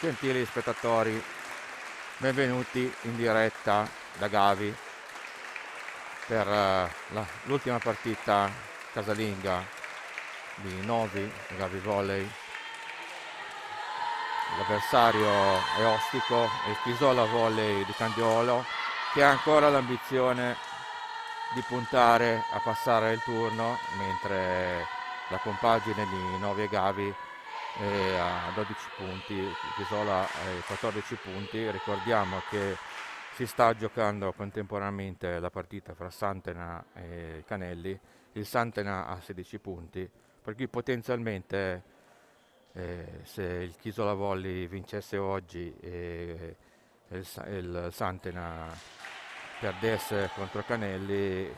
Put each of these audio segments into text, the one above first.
Gentili spettatori, benvenuti in diretta da Gavi per l'ultima partita casalinga di Novi, Gavi Volley. L'avversario è ostico, è il Pisola Volley di Candiolo, che ha ancora l'ambizione di puntare a passare il turno, mentre la compagine di Novi e Gavi è a 12 punti, Pisola a 14 punti. Ricordiamo che si sta giocando contemporaneamente la partita fra Santena e Canelli. Il Santena ha 16 punti, per cui potenzialmente se il Chisola Volley vincesse oggi e il Santena perdesse contro Canelli,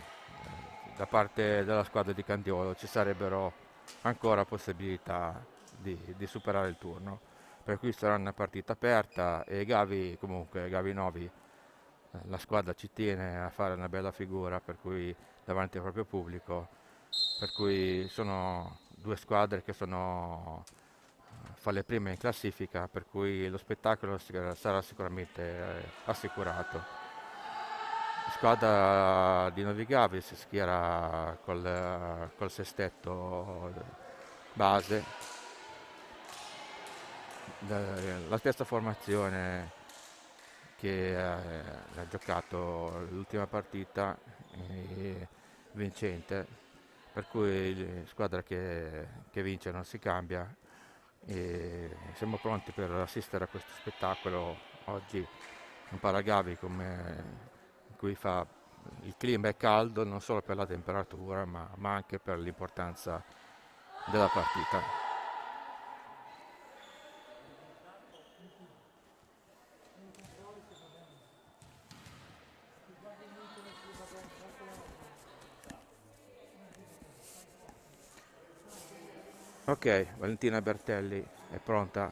da parte della squadra di Candiolo ci sarebbero ancora possibilità di superare il turno, per cui sarà una partita aperta. E Gavi, comunque Gavi Novi, la squadra ci tiene a fare una bella figura, per cui davanti al proprio pubblico, per cui sono due squadre che sono fra le prime in classifica, per cui lo spettacolo sarà sicuramente assicurato. La squadra di Novi Gavi si schiera col sestetto base, la stessa formazione che ha giocato l'ultima partita vincente, per cui la squadra che vince non si cambia, e siamo pronti per assistere a questo spettacolo oggi. Un Paragavi in cui il clima è caldo non solo per la temperatura, ma anche per l'importanza della partita. Ok, Valentina Bertelli è pronta,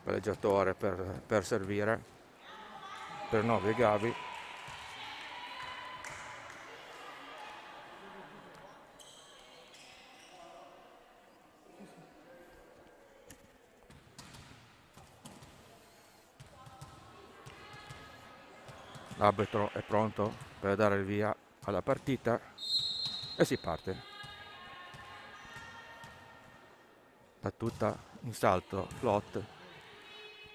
palleggiatore per servire per Novi Gavi. L'arbitro è pronto per dare il via alla partita e si parte. Battuta in salto, flot,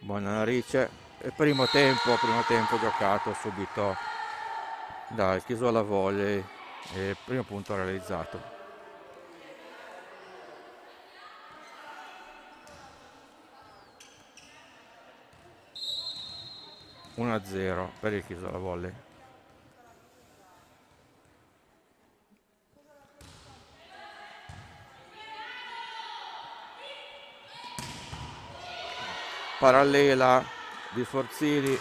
buona narice e primo tempo giocato subito dal Chisola Volley e primo punto realizzato. Uno a 0 per il Chisola Volley. Parallela di Sforzini,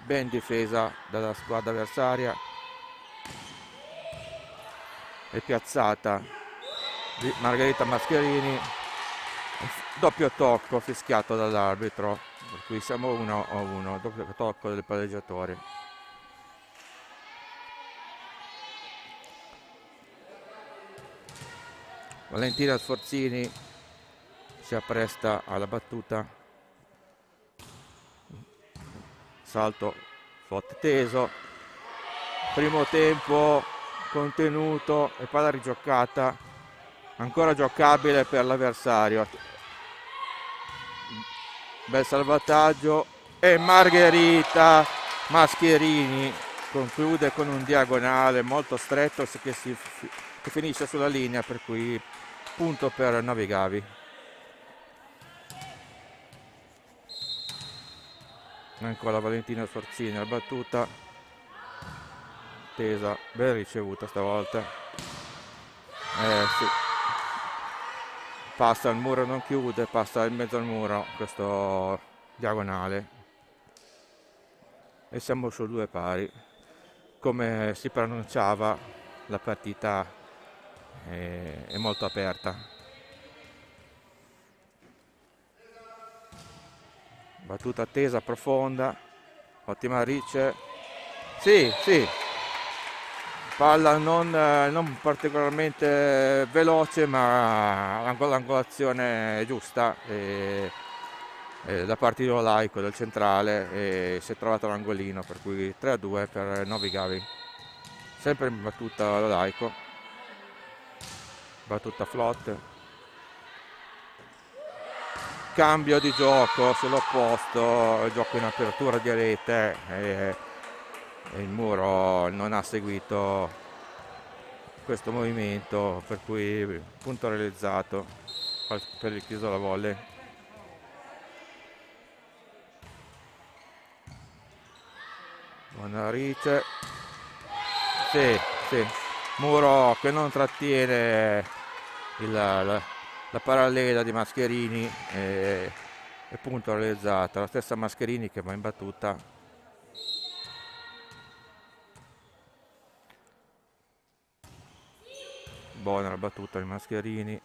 ben difesa dalla squadra avversaria e piazzata di Margherita Mascherini, doppio tocco fischiato dall'arbitro, per cui siamo 1-1, doppio tocco del palleggiatore. Valentina Sforzini si appresta alla battuta, salto flot teso, primo tempo contenuto e palla rigiocata, ancora giocabile per l'avversario, bel salvataggio e Margherita Mascherini conclude con un diagonale molto stretto che finisce sulla linea, per cui punto per Novi Gavi. Ancora Valentina Sforzini alla battuta, tesa, ben ricevuta stavolta. Sì. Passa il muro, non chiude, passa in mezzo al muro questo diagonale e siamo su due pari. Come si pronunciava, la partita è molto aperta. Battuta attesa, profonda, ottima Ricce, sì, palla non particolarmente veloce, ma l'angolazione è giusta e da parte di Olaico del centrale, e si è trovato l'angolino, per cui 3-2 per Novi Gavi. Sempre in battuta Olaico, battuta Flot, cambio di gioco sull'opposto, gioco in apertura di rete, e il muro non ha seguito questo movimento, per cui punto realizzato per il chiuso la volley. Buona Rice, sì, muro che non trattiene la parallela di Mascherini, e punto realizzato. La stessa Mascherini che va in battuta. Buona la battuta di Mascherini,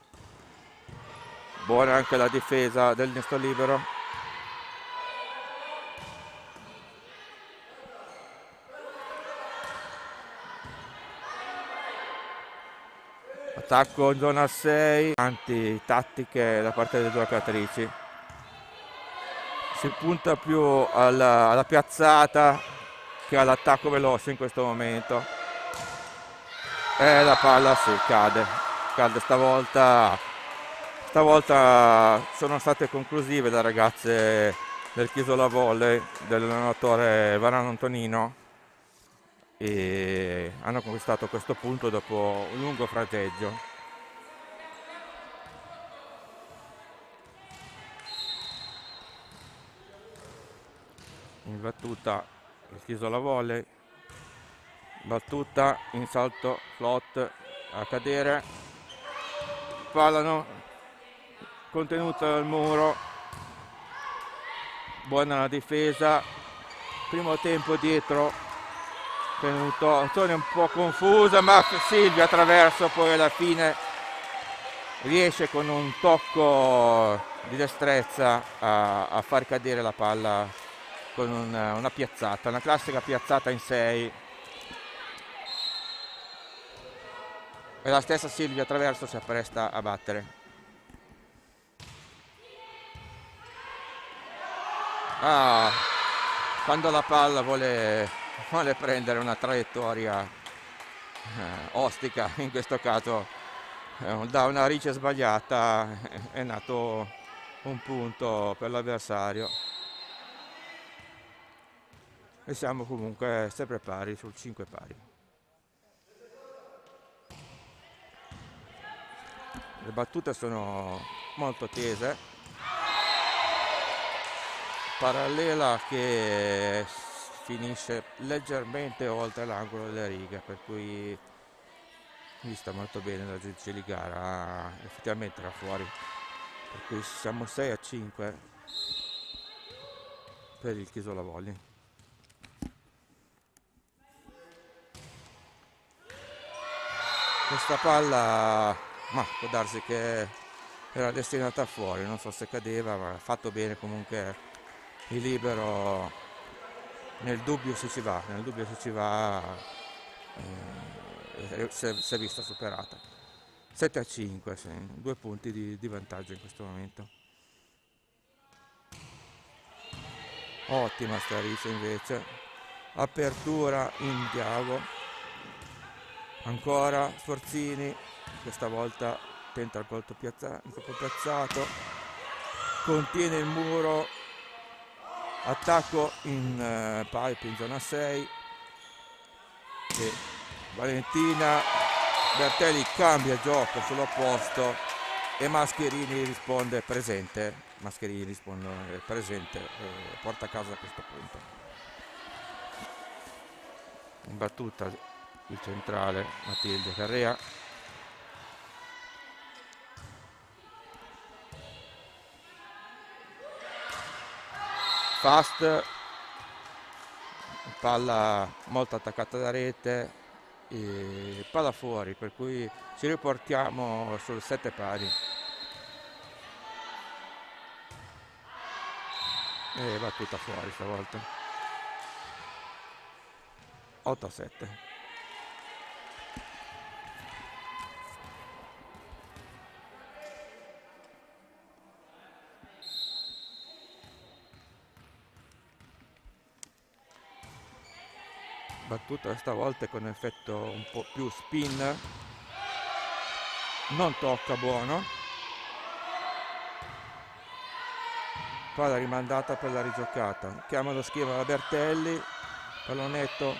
buona anche la difesa del Nesto libero. Attacco in zona 6, anti-tattiche da parte delle giocatrici. Si punta più alla piazzata che all'attacco veloce in questo momento. E la palla sì, cade stavolta. Stavolta sono state conclusive le ragazze del Chisola Volley, dell'allenatore Varano Antonino, e hanno conquistato questo punto dopo un lungo fraseggio. In battuta il Chisola Volley, battuta in salto Flot a cadere, pallano contenuta al muro, buona la difesa, primo tempo dietro tenuto, azione un po' confusa, ma Silvia attraverso poi alla fine riesce con un tocco di destrezza a far cadere la palla con una piazzata, una classica piazzata in 6. E la stessa Silvia attraverso si appresta a battere. Quando la palla vuole prendere una traiettoria ostica, in questo caso da una rice sbagliata, è nato un punto per l'avversario, e siamo comunque sempre pari sul 5 pari. Le battute sono molto tese, parallela che finisce leggermente oltre l'angolo delle righe, per cui vista molto bene la giudice di gara, effettivamente era fuori, per cui siamo 6-5 per il Chisola Volley. Questa palla, ma può darsi che era destinata fuori, non so se cadeva, ma ha fatto bene comunque il libero. Nel dubbio se ci va, si è vista superata. 7-5, sì, 2 punti di vantaggio in questo momento. Ottima Starice invece, apertura in diavo, ancora Sforzini, questa volta tenta il colpo piazzato, contiene il muro, attacco in pipe in zona 6, e Valentina Bertelli cambia gioco sull'opposto e Mascherini risponde presente. E porta a casa a questo punto. In battuta il centrale Matilde Carrea. Fast, palla molto attaccata da rete e palla fuori, per cui ci riportiamo sul 7 pari. E battuta fuori stavolta. 8-7. battuta stavolta con effetto un po' più spin, non tocca, buono, palla rimandata per la rigiocata, chiama lo schiema da Bertelli, pallonetto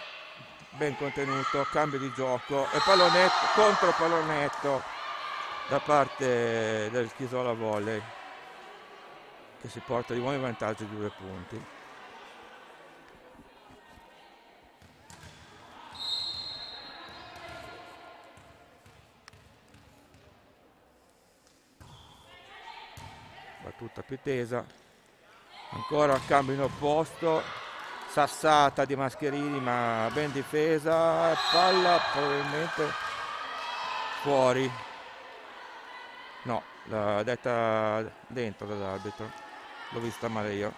ben contenuto, cambio di gioco e pallonetto contro pallonetto da parte del Chisola Volley, che si porta di buon vantaggio di 2 punti. Battuta più tesa, ancora cambio in opposto, sassata di Mascherini ma ben difesa, palla probabilmente fuori, no, l'ha detta dentro dall'arbitro, l'ho vista male io.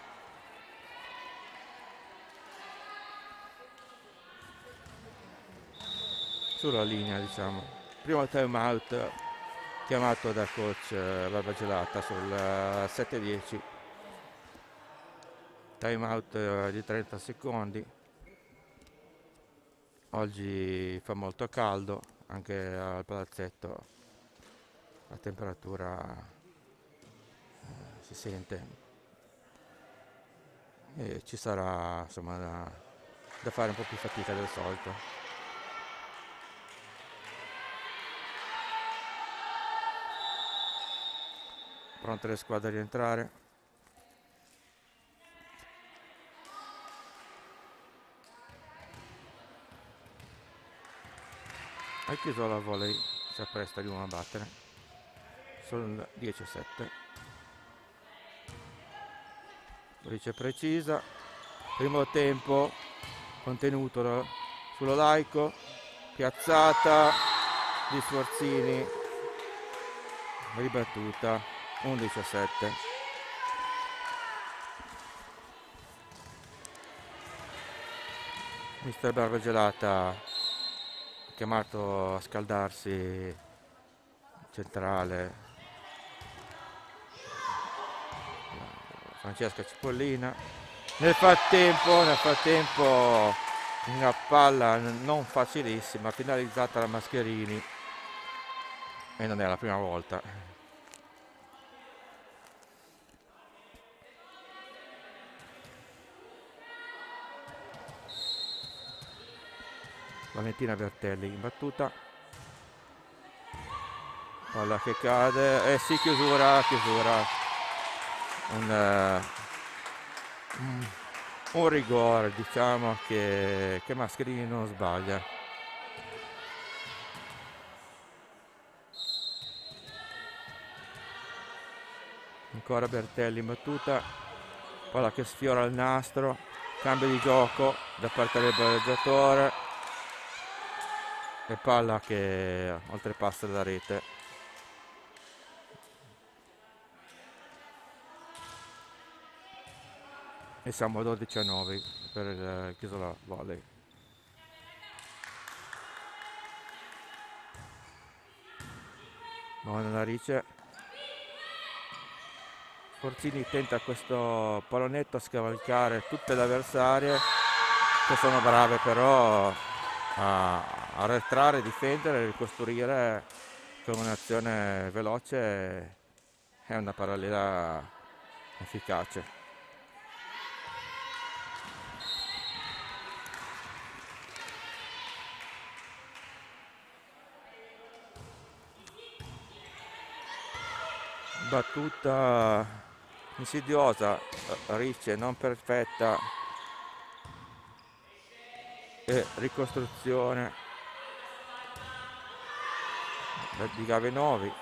Sulla linea, diciamo, primo time out chiamato dal coach Barbagelata sul 7-10, time out di 30 secondi. Oggi fa molto caldo anche al palazzetto, la temperatura si sente e ci sarà insomma da fare un po' più fatica del solito. Pronte le squadre a rientrare. Hai chiuso la volley, si appresta di nuovo a battere sul 10-7. Rice precisa, primo tempo contenuto sullo laico, piazzata di Sforzini, ribattuta 11-7. Mister Barbagelata chiamato a scaldarsi centrale Francesca Cipollina. Nel frattempo una palla non facilissima finalizzata da Mascherini e non è la prima volta. Valentina Bertelli in battuta, palla che cade e sì, chiusura, un rigore, diciamo che Mascherini non sbaglia. Ancora Bertelli in battuta, palla che sfiora il nastro, cambio di gioco da parte del pareggiatore e palla che oltrepassa la rete. E siamo a 12-9 per il Chisola Volley. Buona narice. Forzini tenta questo pallonetto a scavalcare tutte le avversarie, che sono brave però a arretrare, difendere e ricostruire con un'azione veloce e una parallela efficace. Battuta insidiosa, Ricce non perfetta e ricostruzione di Gavenovi.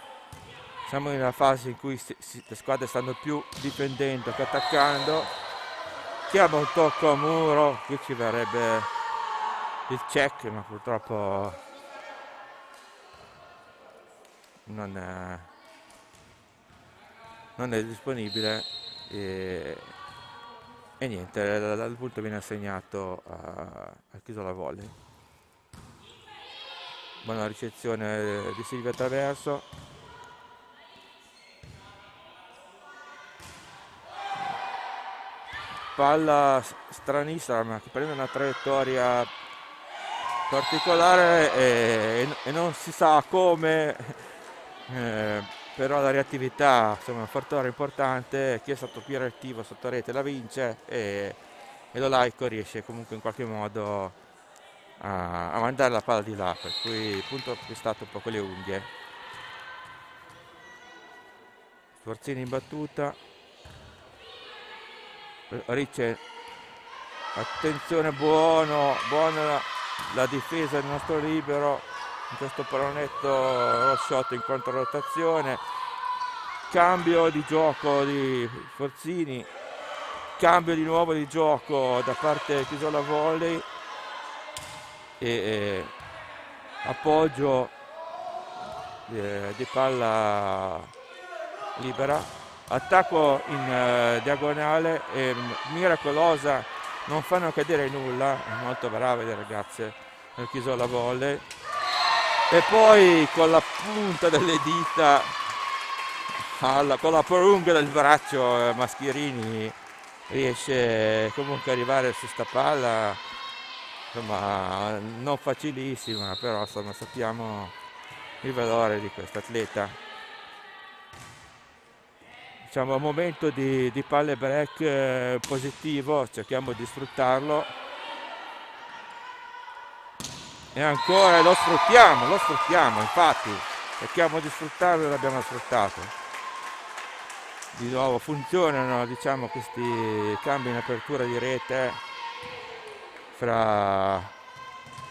Siamo in una fase in cui le squadre stanno più difendendo che attaccando. Chiama un tocco a muro, qui ci verrebbe il check, ma purtroppo non è disponibile e niente, il punto viene assegnato al Chisola Volley. Buona ricezione di Silvia Traverso, palla stranissima che prende una traiettoria particolare e non si sa come, eh, però la reattività insomma, è un fattore importante. Chi è stato più reattivo sotto rete la vince e lo laico riesce comunque in qualche modo a mandare la palla di là, per cui punto acquistato un po' con le unghie. Sforzini in battuta, Ricce, attenzione, buona la difesa del nostro libero in questo pallonetto, lo shot in controrotazione, cambio di gioco di Forzini, cambio di nuovo di gioco da parte di Chisola Volley e appoggio di palla libera, attacco in diagonale e miracolosa, non fanno cadere nulla, molto brave le ragazze del Chisola Volley, e poi con la punta delle dita con la prolunga del braccio Maschierini riesce comunque ad arrivare su sta palla, insomma non facilissima, però insomma sappiamo il valore di questo atleta. Diciamo un momento di palle break positivo, cerchiamo di sfruttarlo e ancora lo sfruttiamo, infatti cerchiamo di sfruttarlo e l'abbiamo sfruttato. Di nuovo funzionano, diciamo, questi cambi in apertura di rete fra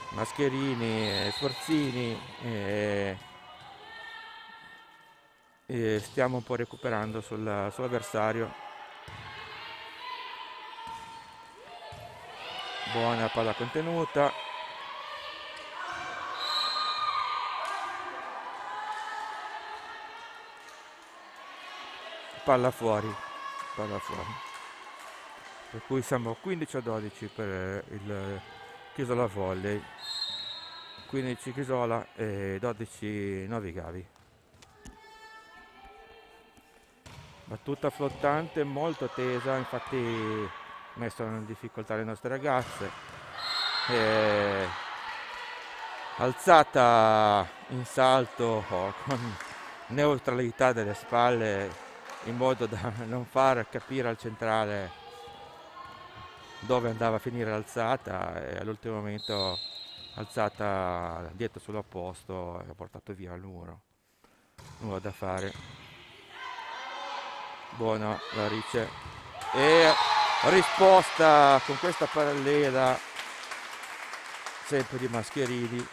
Mascherini e Sforzini e stiamo un po' recuperando sull'avversario. Buona palla contenuta, palla fuori, per cui siamo 15-12 per il Chisola Volley, 15 Chisola e 12 Novigavi. Battuta flottante molto tesa, infatti messo in difficoltà le nostre ragazze, alzata in salto con neutralità delle spalle in modo da non far capire al centrale dove andava a finire l'alzata, e all'ultimo momento alzata dietro sull'opposto e ha portato via il muro. Nulla da fare. Buona la Rice e risposta con questa parallela sempre di Mascherini,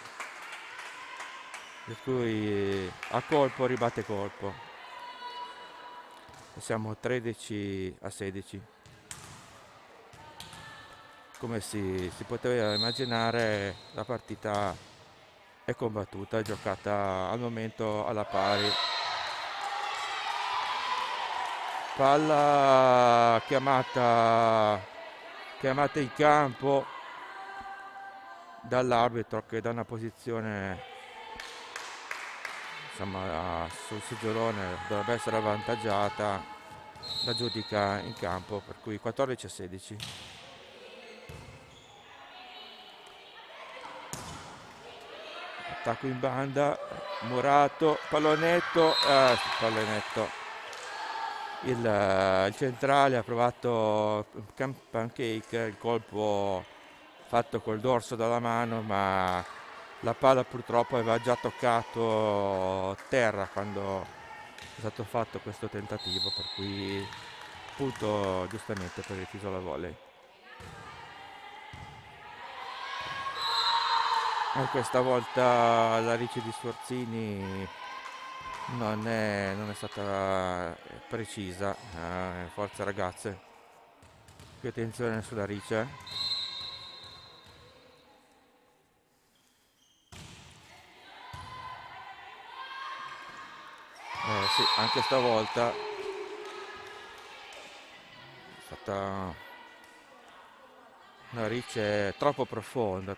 per cui a colpo ribatte colpo. Siamo 13-16. Come si poteva immaginare, la partita è combattuta, è giocata al momento alla pari. Palla chiamata in campo dall'arbitro, che da una posizione insomma sul seggiolone dovrebbe essere avvantaggiata, la giudica in campo, per cui 14-16. Attacco in banda, Murato, pallonetto, il centrale ha provato pancake, il colpo fatto col dorso dalla mano, ma la palla purtroppo aveva già toccato terra quando è stato fatto questo tentativo, per cui punto giustamente per il Chisola Volley. E questa volta la Ricci di Sforzini non è stata precisa, forza ragazze, più attenzione sulla Ricci. Sì, anche stavolta è stata una Ricci troppo profonda,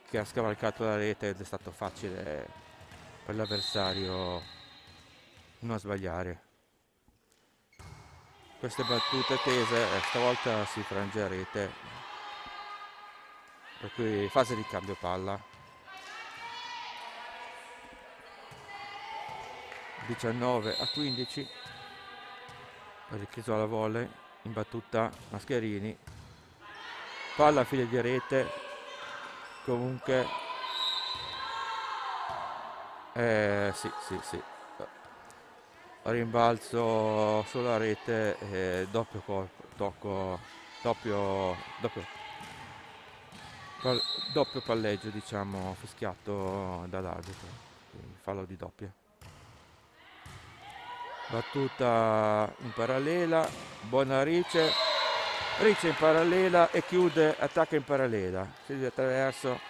che ha scavalcato la rete ed è stato facile per l'avversario non sbagliare. queste battute tese, stavolta si frange a rete, per cui fase di cambio palla. 19-15 per il Chisola volley, in battuta Mascherini, palla a fine di rete, comunque sì, rimbalzo sulla rete, doppio colpo, doppio, doppio palleggio, diciamo, fischiato dall'arbitro, quindi fallo di doppia. Battuta in parallela, buona Rice in parallela e chiude, attacca in parallela, Silvia attraverso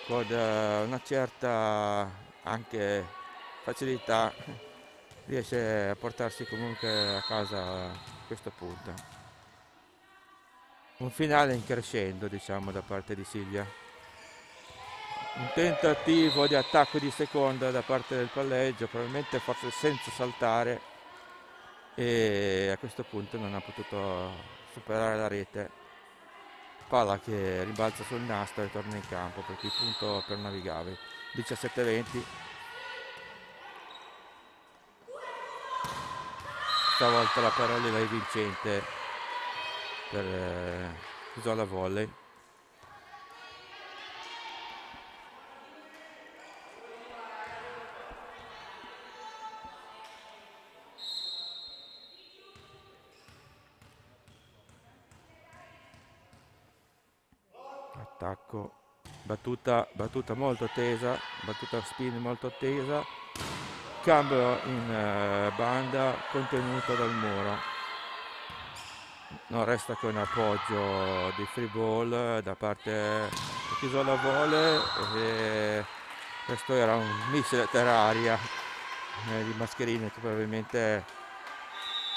con una certa anche facilità riesce a portarsi comunque a casa questo punto. Un finale in crescendo, diciamo, da parte di Silvia. Un tentativo di attacco di seconda da parte del palleggio, probabilmente forse senza saltare, e a questo punto non ha potuto superare la rete. Palla che rimbalza sul nastro e torna in campo, per cui punto per Navigavi. 17-20. Stavolta la parallela è vincente per Isola Volley. Attacco, battuta molto tesa, battuta spin molto tesa, cambio in banda contenuto dal muro. Non resta che un appoggio di free ball da parte di Chisola Volley, e questo era un missile terraria di Mascherini che probabilmente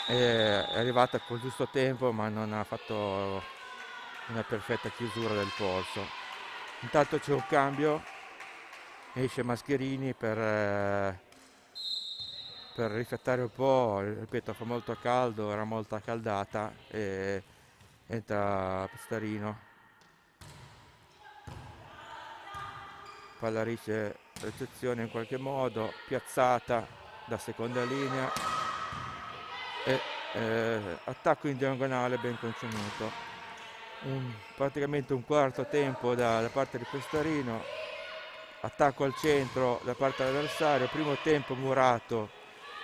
è arrivata col giusto tempo, ma non ha fatto una perfetta chiusura del polso. Intanto c'è un cambio, esce Mascherini per rifiatare un po', ripeto, fa molto caldo, era molto accaldata, e entra Pestarino. Palla ricezione in qualche modo, piazzata da seconda linea, e attacco in diagonale ben contenuto. Praticamente un quarto tempo da parte di Pestarino, attacco al centro da parte dell'avversario, primo tempo murato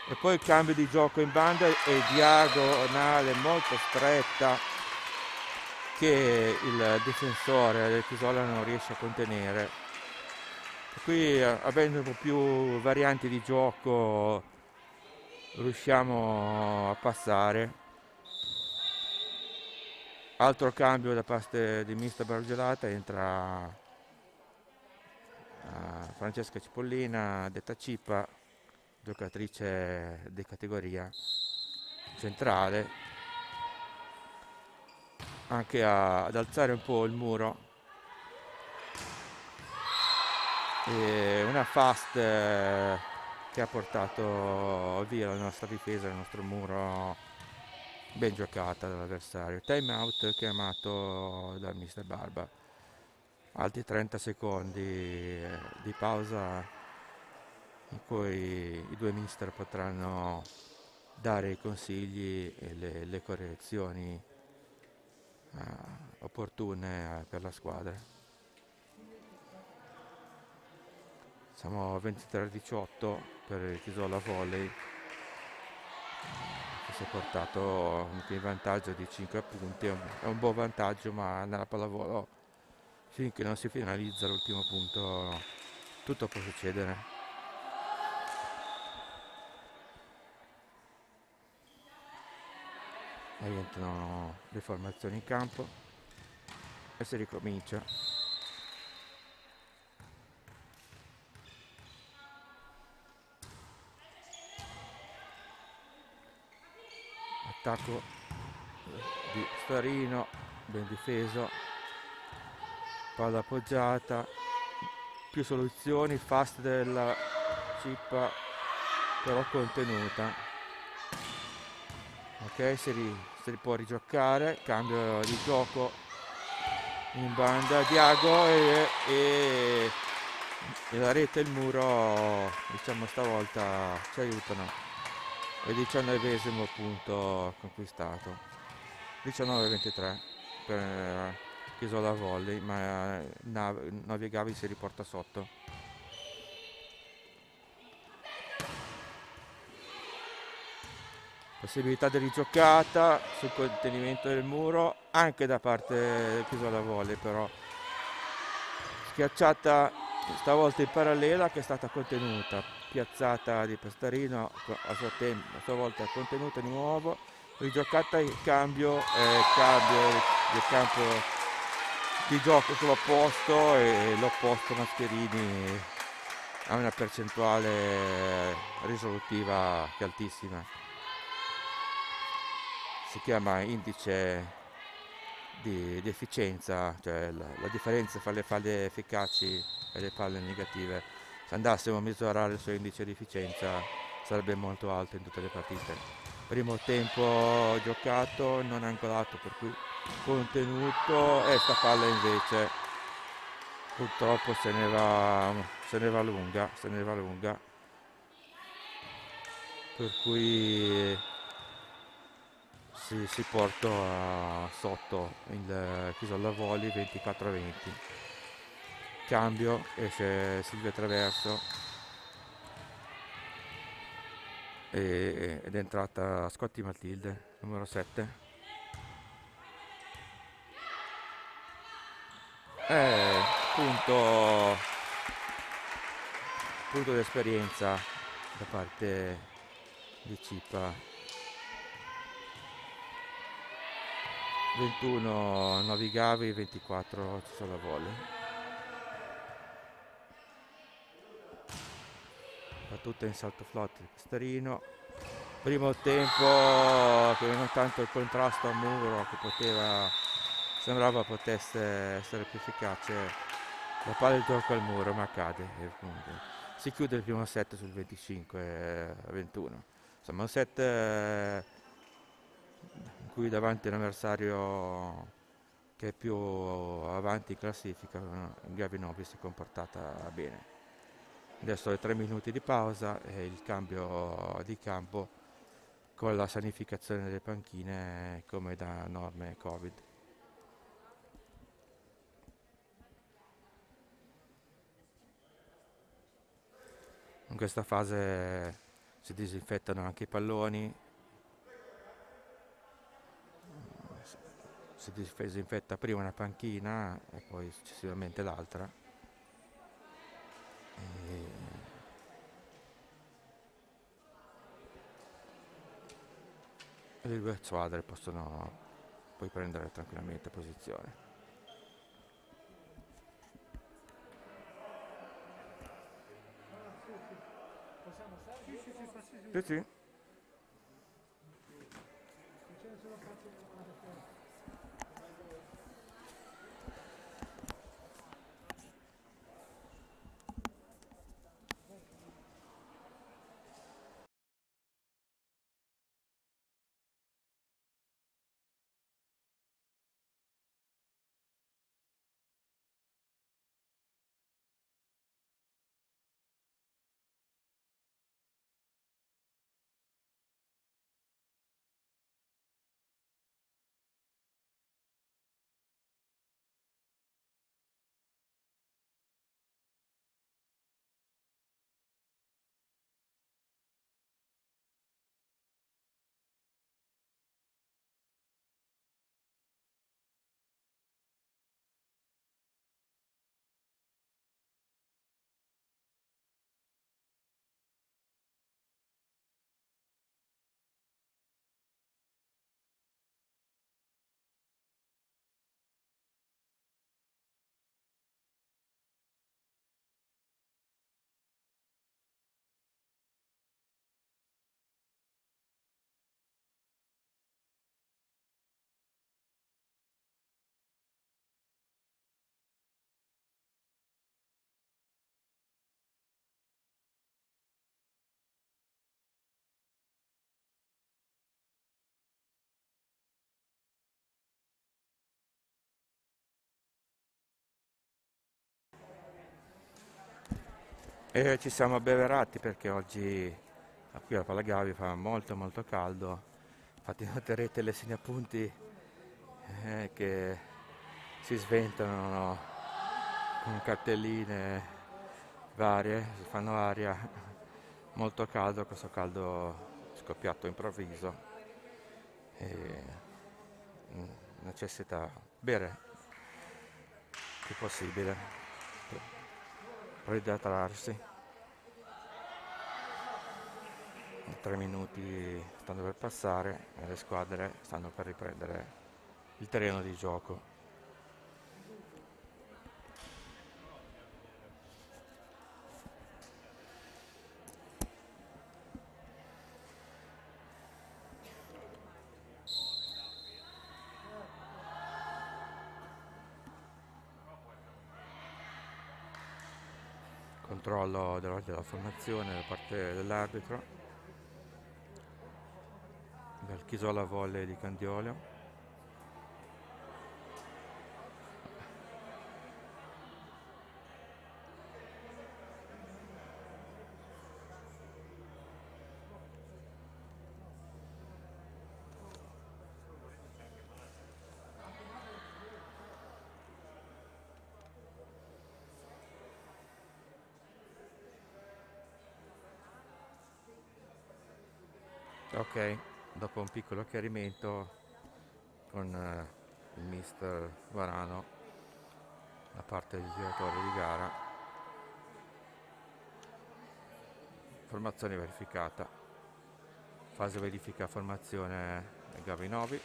e poi cambio di gioco in banda e diagonale molto stretta che il difensore del Chisola non riesce a contenere. Qui, avendo un po' più varianti di gioco, riusciamo a passare. Altro cambio da parte di Mister Bargelata, entra Francesca Cipollina, detta Cipa, giocatrice di categoria centrale, anche ad alzare un po' il muro. E una fast che ha portato via la nostra difesa, il nostro muro, ben giocata dall'avversario. Time out chiamato dal mister Barba. Altri 30 secondi di pausa in cui i due mister potranno dare i consigli e le correzioni opportune per la squadra. Siamo a 23-18 per il Chisola Volley, che si è portato in vantaggio di 5 punti. È un buon vantaggio, ma nella pallavolo finché non si finalizza l'ultimo punto tutto può succedere. Rientrano le formazioni in campo e si ricomincia. Attacco di Starino, ben difeso, palla appoggiata, più soluzioni, fast della Cippa però contenuta. Ok, si può rigiocare, cambio di gioco in banda Diago e la rete e il muro, diciamo stavolta ci aiutano. È il 19esimo punto conquistato, 19-23 per Chisola Volley, ma Navigavi si riporta sotto. Possibilità di rigiocata sul contenimento del muro anche da parte del Chisola Volley, però schiacciata stavolta in parallela che è stata contenuta, piazzata di Pestarino a sua volta contenuta di nuovo, rigiocata in cambio del campo di gioco sull'opposto e l'opposto Mascherini ha una percentuale risolutiva che è altissima. Si chiama indice di efficienza, cioè la differenza fra le palle efficaci e le palle negative. Se andassimo a misurare il suo indice di efficienza sarebbe molto alto in tutte le partite. Primo tempo giocato, non angolato, per cui contenuto e sta palla invece purtroppo se ne va lunga, per cui si porta sotto il Chisolla Voli 24-20. Cambio, esce Silvia Traverso ed è entrata Scotti Matilde, numero 7. Eh, punto, punto di esperienza da parte di Cipa. 21 Navigavi, 24 Chisolla Voli. Battuta in salto flotte di Pestarino. Primo tempo che non tanto il contrasto a muro che sembrava potesse essere più efficace la palla di gioco al muro, ma accade e appunto si chiude il primo set sul 25-21. Insomma un set in cui davanti a un avversario che è più avanti in classifica, Gavinovi si è comportata bene. Adesso è 3 minuti di pausa e il cambio di campo con la sanificazione delle panchine come da norme Covid. In questa fase si disinfettano anche i palloni, si disinfetta prima una panchina e poi successivamente l'altra. E le due squadre possono poi prendere tranquillamente posizione. Sì, sì. E ci siamo abbeverati perché oggi qui alla Palagavi fa molto caldo. Infatti noterete le segnapunti che si sventano con cartelline varie, si fanno aria, molto caldo, questo caldo scoppiato improvviso e necessita bere il più possibile per idratarsi. 3 minuti stanno per passare e le squadre stanno per riprendere il terreno di gioco. Controllo della formazione da parte dell'arbitro del Chisola Volley di Candiolo. Ok, dopo un piccolo chiarimento con il mister Varano da parte del direttore di gara, formazione verificata, fase verifica formazione Gavinovi.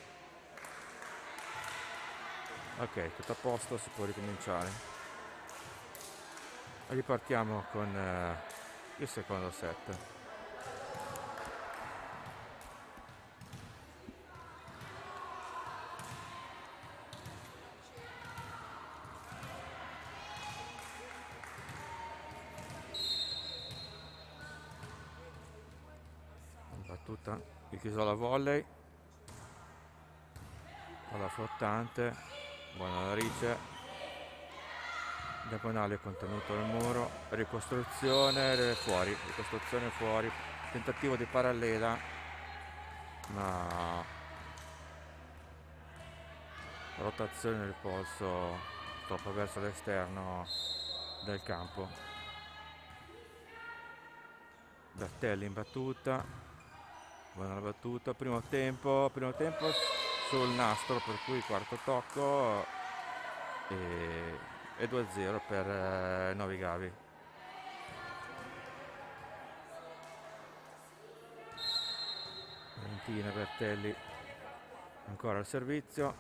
Ok, tutto a posto, si può ricominciare. Ripartiamo con il secondo set. Battuta il Chisola Volley, palla flottante, buona narice, diagonale contenuto nel muro, ricostruzione fuori, tentativo di parallela, ma rotazione del polso troppo verso l'esterno del campo. Bertelli in battuta, buona la battuta, primo tempo sul nastro, per cui quarto tocco e 2-0 per Novi Gavi. Valentina Bertelli ancora al servizio,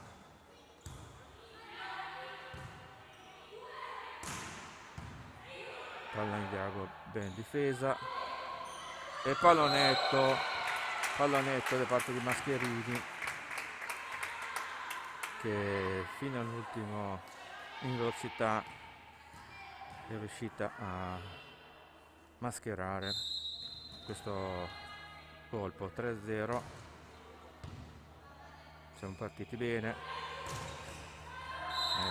palla in diago ben difesa e pallonetto da parte di Mascherini, che fino all'ultimo in velocità è riuscita a mascherare questo colpo. 3-0, siamo partiti bene e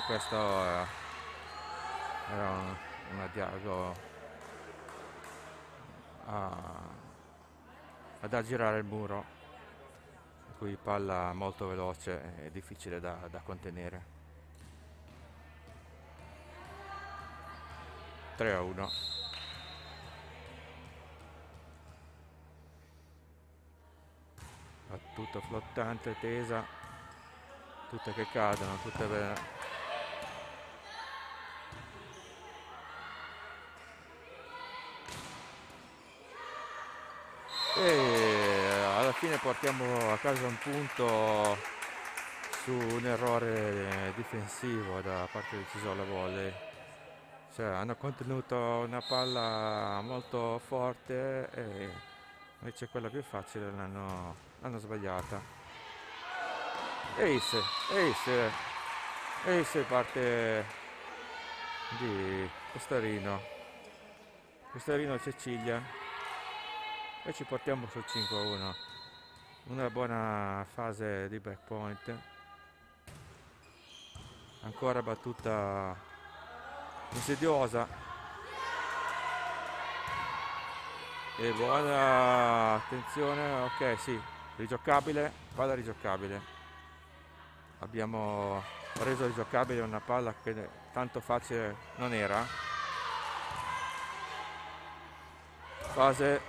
questo era un dialogo ad aggirare il muro, in cui palla molto veloce e difficile da contenere. 3-1. Battuta flottante, tesa, tutte che cadono, tutte bene. E alla fine portiamo a casa un punto su un errore difensivo da parte del Cisola Volley. Cioè, hanno contenuto una palla molto forte e invece quella più facile l'hanno sbagliata. Ace parte di Costarino Cecilia, e ci portiamo sul 5-1. Una buona fase di breakpoint, ancora battuta insidiosa, E buona attenzione, ok, sì, rigiocabile, palla rigiocabile. Abbiamo reso rigiocabile una palla che tanto facile non era. Fase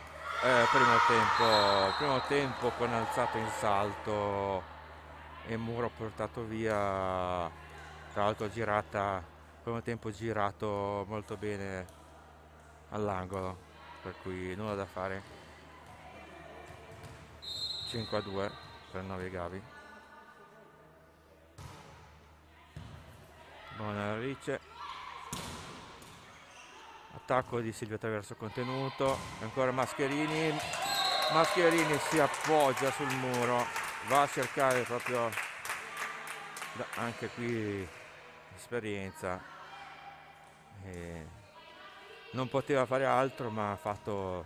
primo tempo con alzato in salto e muro portato via, tra l'altro girata, primo tempo girato molto bene all'angolo, per cui nulla da fare. 5-2 per Navigavi. Buona Rice, attacco di Silvia Traverso contenuto, ancora Mascherini, Mascherini si appoggia sul muro, va a cercare proprio anche qui esperienza, e non poteva fare altro, ma ha fatto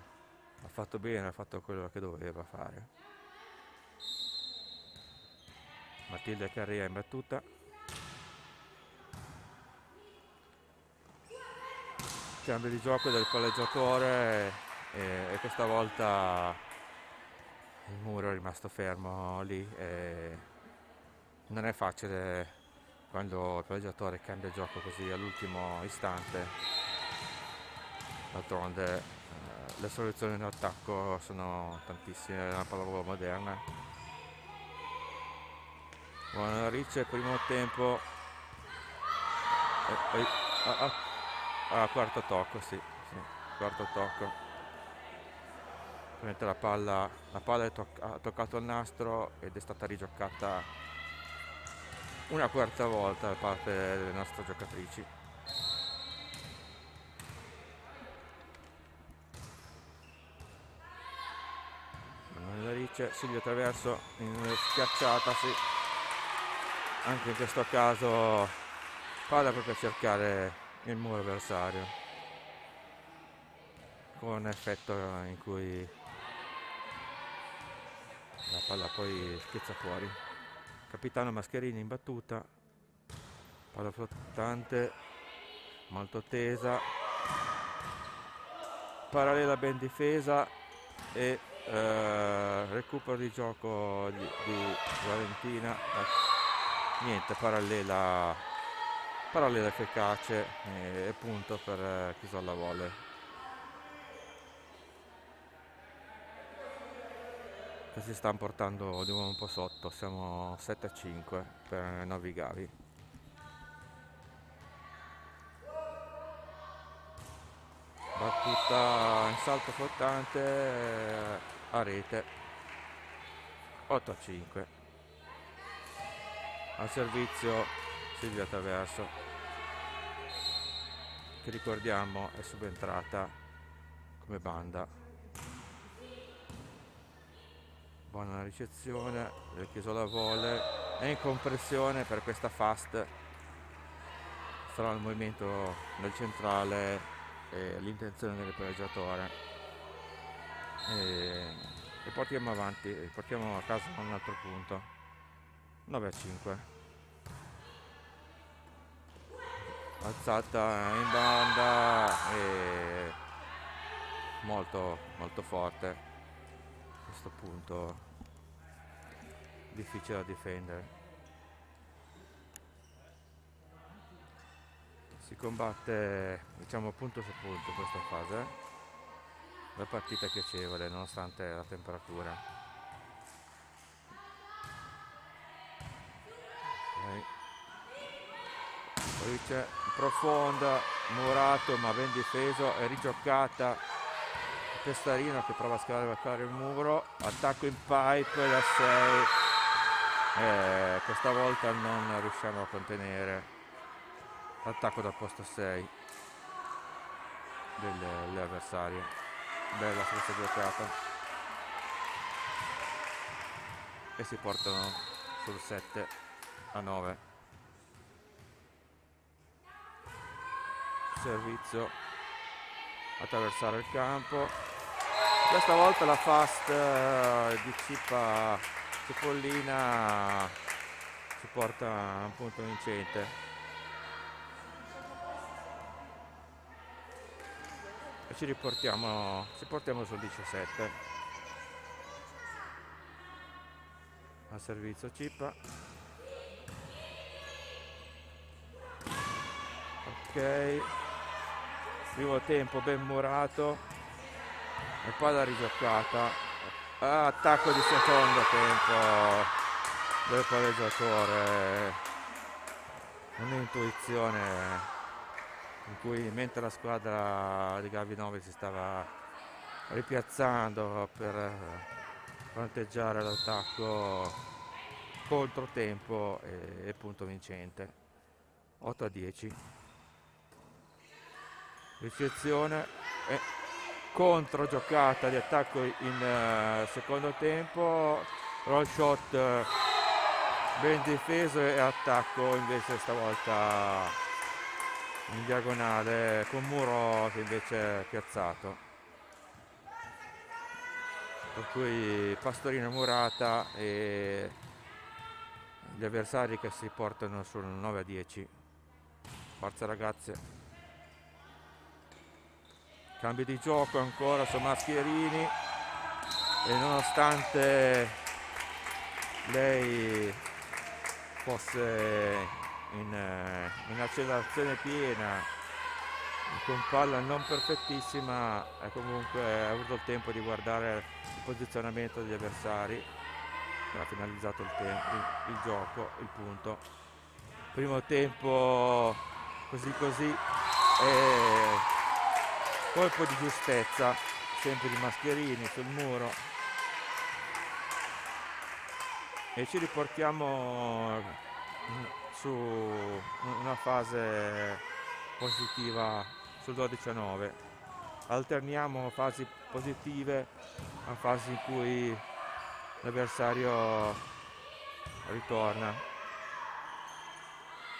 bene, ha fatto quello che doveva fare. Matilde Carria in battuta, cambio di gioco del palleggiatore e questa volta il muro è rimasto fermo lì e non è facile quando il palleggiatore cambia gioco così all'ultimo istante. D'altronde le soluzioni in attacco sono tantissime nella pallavolo moderna. Buona Ricci, primo tempo, quarto tocco, sì, quarto tocco. Prende la palla ha toccato il nastro ed è stata rigiocata una quarta volta da parte delle nostre giocatrici. Ricci, Silvia Traverso in schiacciata, sì. Anche in questo caso palla proprio a cercare il muro avversario, con un effetto in cui la palla poi schizza fuori. Capitano Mascherini in battuta, palla flottante, molto tesa, parallela ben difesa e recupero di gioco di Valentina. Niente, parallela efficace e punto per Chisolla Volley. Che si stanno portando di nuovo un po' sotto, siamo 7-5 per Navigavi. Battuta in salto flottante a rete, 8-5. Al servizio Silvia Traverso, che ricordiamo è subentrata come banda. Buona ricezione del Chisola Volley, è in compressione per questa fast, sarà il movimento nel centrale e l'intenzione del pareggiatore e portiamo avanti, portiamo a casa un altro punto. 9-5. Alzata in banda e molto molto forte a questo punto, difficile da difendere. Si combatte, diciamo, punto su punto questa fase, la partita è piacevole nonostante la temperatura. Poi c'è profonda, murato ma ben difeso, è rigioccata. Pestarino che prova a scalare il muro, attacco in pipe da 6, questa volta non riusciamo a contenere l'attacco da posto 6 delle avversarie. Bella questa giocata e si portano sul 7-9. Servizio, attraversare il campo, questa volta la fast di Cipollina ci porta a un punto vincente e e ci portiamo sul 17. Al servizio Cippa. Ok, primo tempo ben murato e palla rigiocata. Attacco di secondo tempo del palleggiatore, un'intuizione in cui, mentre la squadra di Gavinovi si stava ripiazzando per fronteggiare l'attacco, controtempo e punto vincente. 8-10. Ricezione e contro giocata di attacco in secondo tempo, roll shot ben difeso e attacco invece stavolta in diagonale con Muro che invece è piazzato, per cui Pastorino Murata e gli avversari che si portano sul 9-10. Forza ragazze. Cambio di gioco ancora su Maschierini e nonostante lei fosse in accelerazione piena, con palla non perfettissima, comunque ha avuto il tempo di guardare il posizionamento degli avversari, ha finalizzato il gioco, il punto. Primo tempo così e colpo di giustezza sempre di Maschierini sul muro e ci riportiamo su una fase positiva sul 12-9. Alterniamo fasi positive a fasi in cui l'avversario ritorna.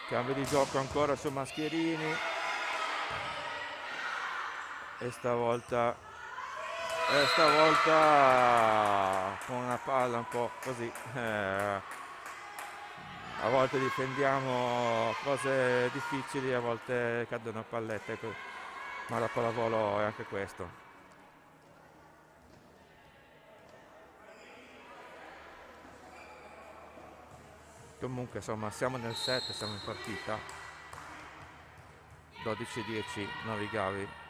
Cambio di gioco ancora su Maschierini e stavolta con una palla un po' così, a volte difendiamo cose difficili, a volte cadono pallette, ma la pallavolo è anche questo. Comunque insomma siamo nel set, siamo in partita. 12-10 Novi Gavi.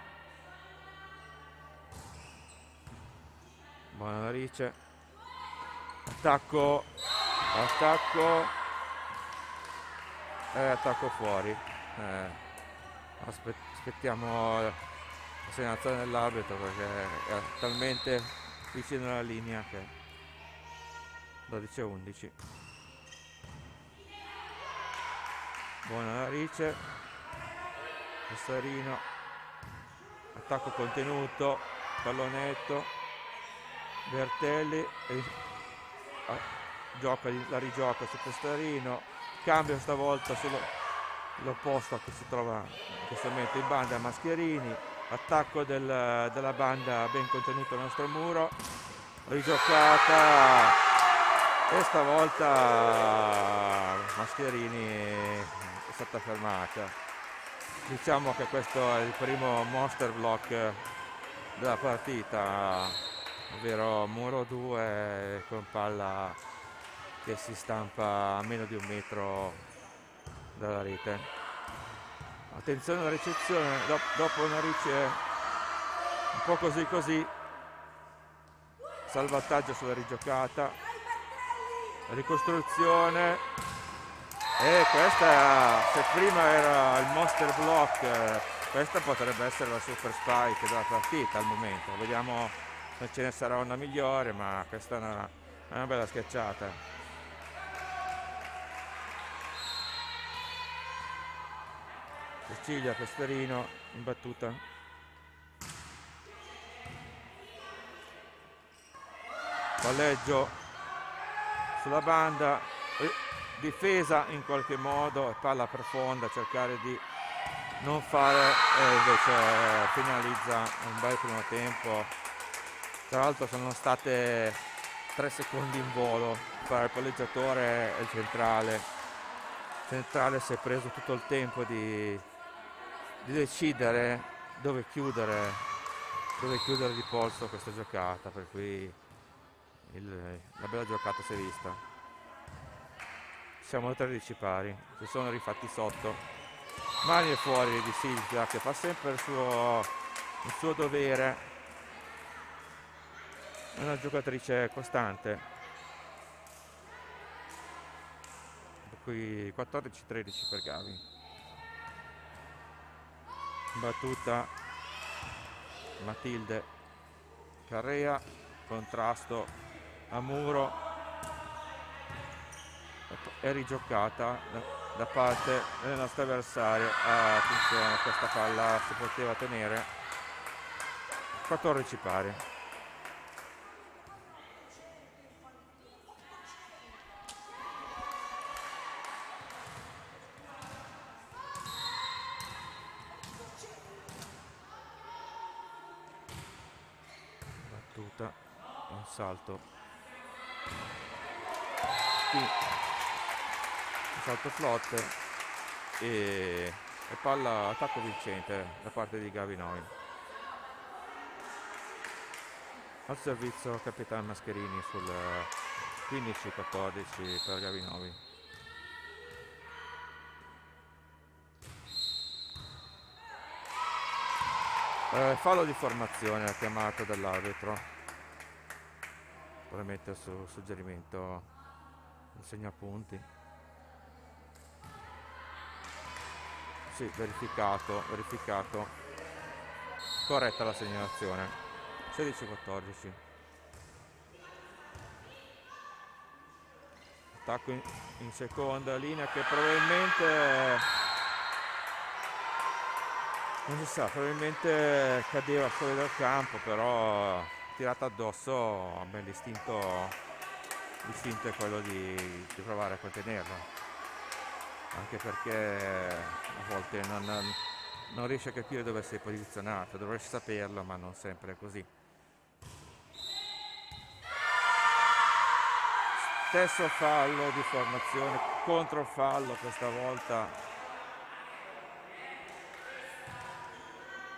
Buona narice, attacco fuori. Aspettiamo la segnalazione dell'arbitro perché è talmente vicino alla linea che 12-11. Buona narice, Pestarino, attacco contenuto, pallonetto, Bertelli la rigioca su Pestarino, cambio stavolta sull'opposto che si trova in questo momento in banda Maschierini, attacco della banda ben contenuto al nostro muro, rigiocata e stavolta Maschierini è stata fermata. Diciamo che questo è il primo monster block della partita, ovvero muro 2 con palla che si stampa a meno di 1 metro dalla rete. Attenzione alla ricezione, dopo una rice un po' così, salvataggio sulla rigiocata, ricostruzione e questa, se prima era il monster block, questa potrebbe essere la super spike della partita al momento. Vediamo se ce ne sarà una migliore, ma questa è una bella schiacciata. Cecilia Pestarino in battuta. Palleggio sulla banda, difesa in qualche modo, palla profonda, cercare di non fare, e invece finalizza un bel primo tempo. Tra l'altro sono state 3 secondi in volo tra il palleggiatore e il centrale. Il centrale si è preso tutto il tempo di decidere dove chiudere dove chiudere di polso questa giocata, per cui la bella giocata si è vista. Siamo a 13 pari, si sono rifatti sotto. Mani e fuori di Silvia che fa sempre il suo dovere, è una giocatrice costante, per cui 14-13 per Gavi. Battuta Matilde Carrea, contrasto a muro e rigiocata da parte del nostro avversario. Attenzione, questa palla si poteva tenere. 14 pari. Battuta, un salto, un salto flotte e palla attacco vincente da parte di Gavinoi. Al servizio capitano Mascherini sul 15-14 per Gavinoi. Fallo di formazione chiamato dall'arbitro, probabilmente su suggerimento del segnapunti. Sì, verificato, corretta la segnalazione. 16-14. Attacco in seconda linea che probabilmente non si sa, probabilmente cadeva fuori dal campo, però tirata addosso, beh, l'istinto è quello di provare a contenerlo, anche perché a volte non riesci a capire dove sei posizionato, dovresti saperlo, ma non sempre è così. Stesso fallo di formazione, controfallo questa volta,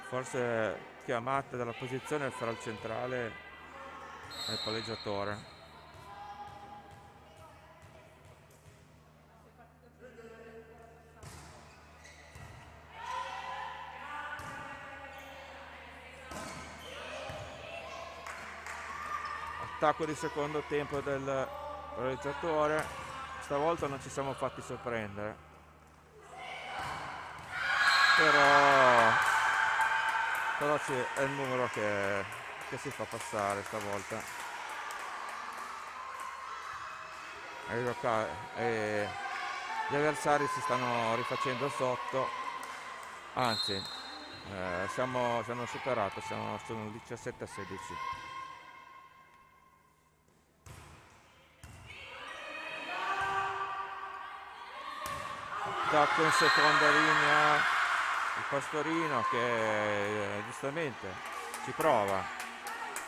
forse chiamata dalla posizione fra il centrale e il palleggiatore. Attacco di secondo tempo del realizzatore, stavolta non ci siamo fatti sorprendere, però è il numero che si fa passare stavolta. E gli avversari si stanno rifacendo sotto, anzi ci hanno superato, sono 17-16. Attacco in seconda linea, il Pastorino che giustamente ci prova,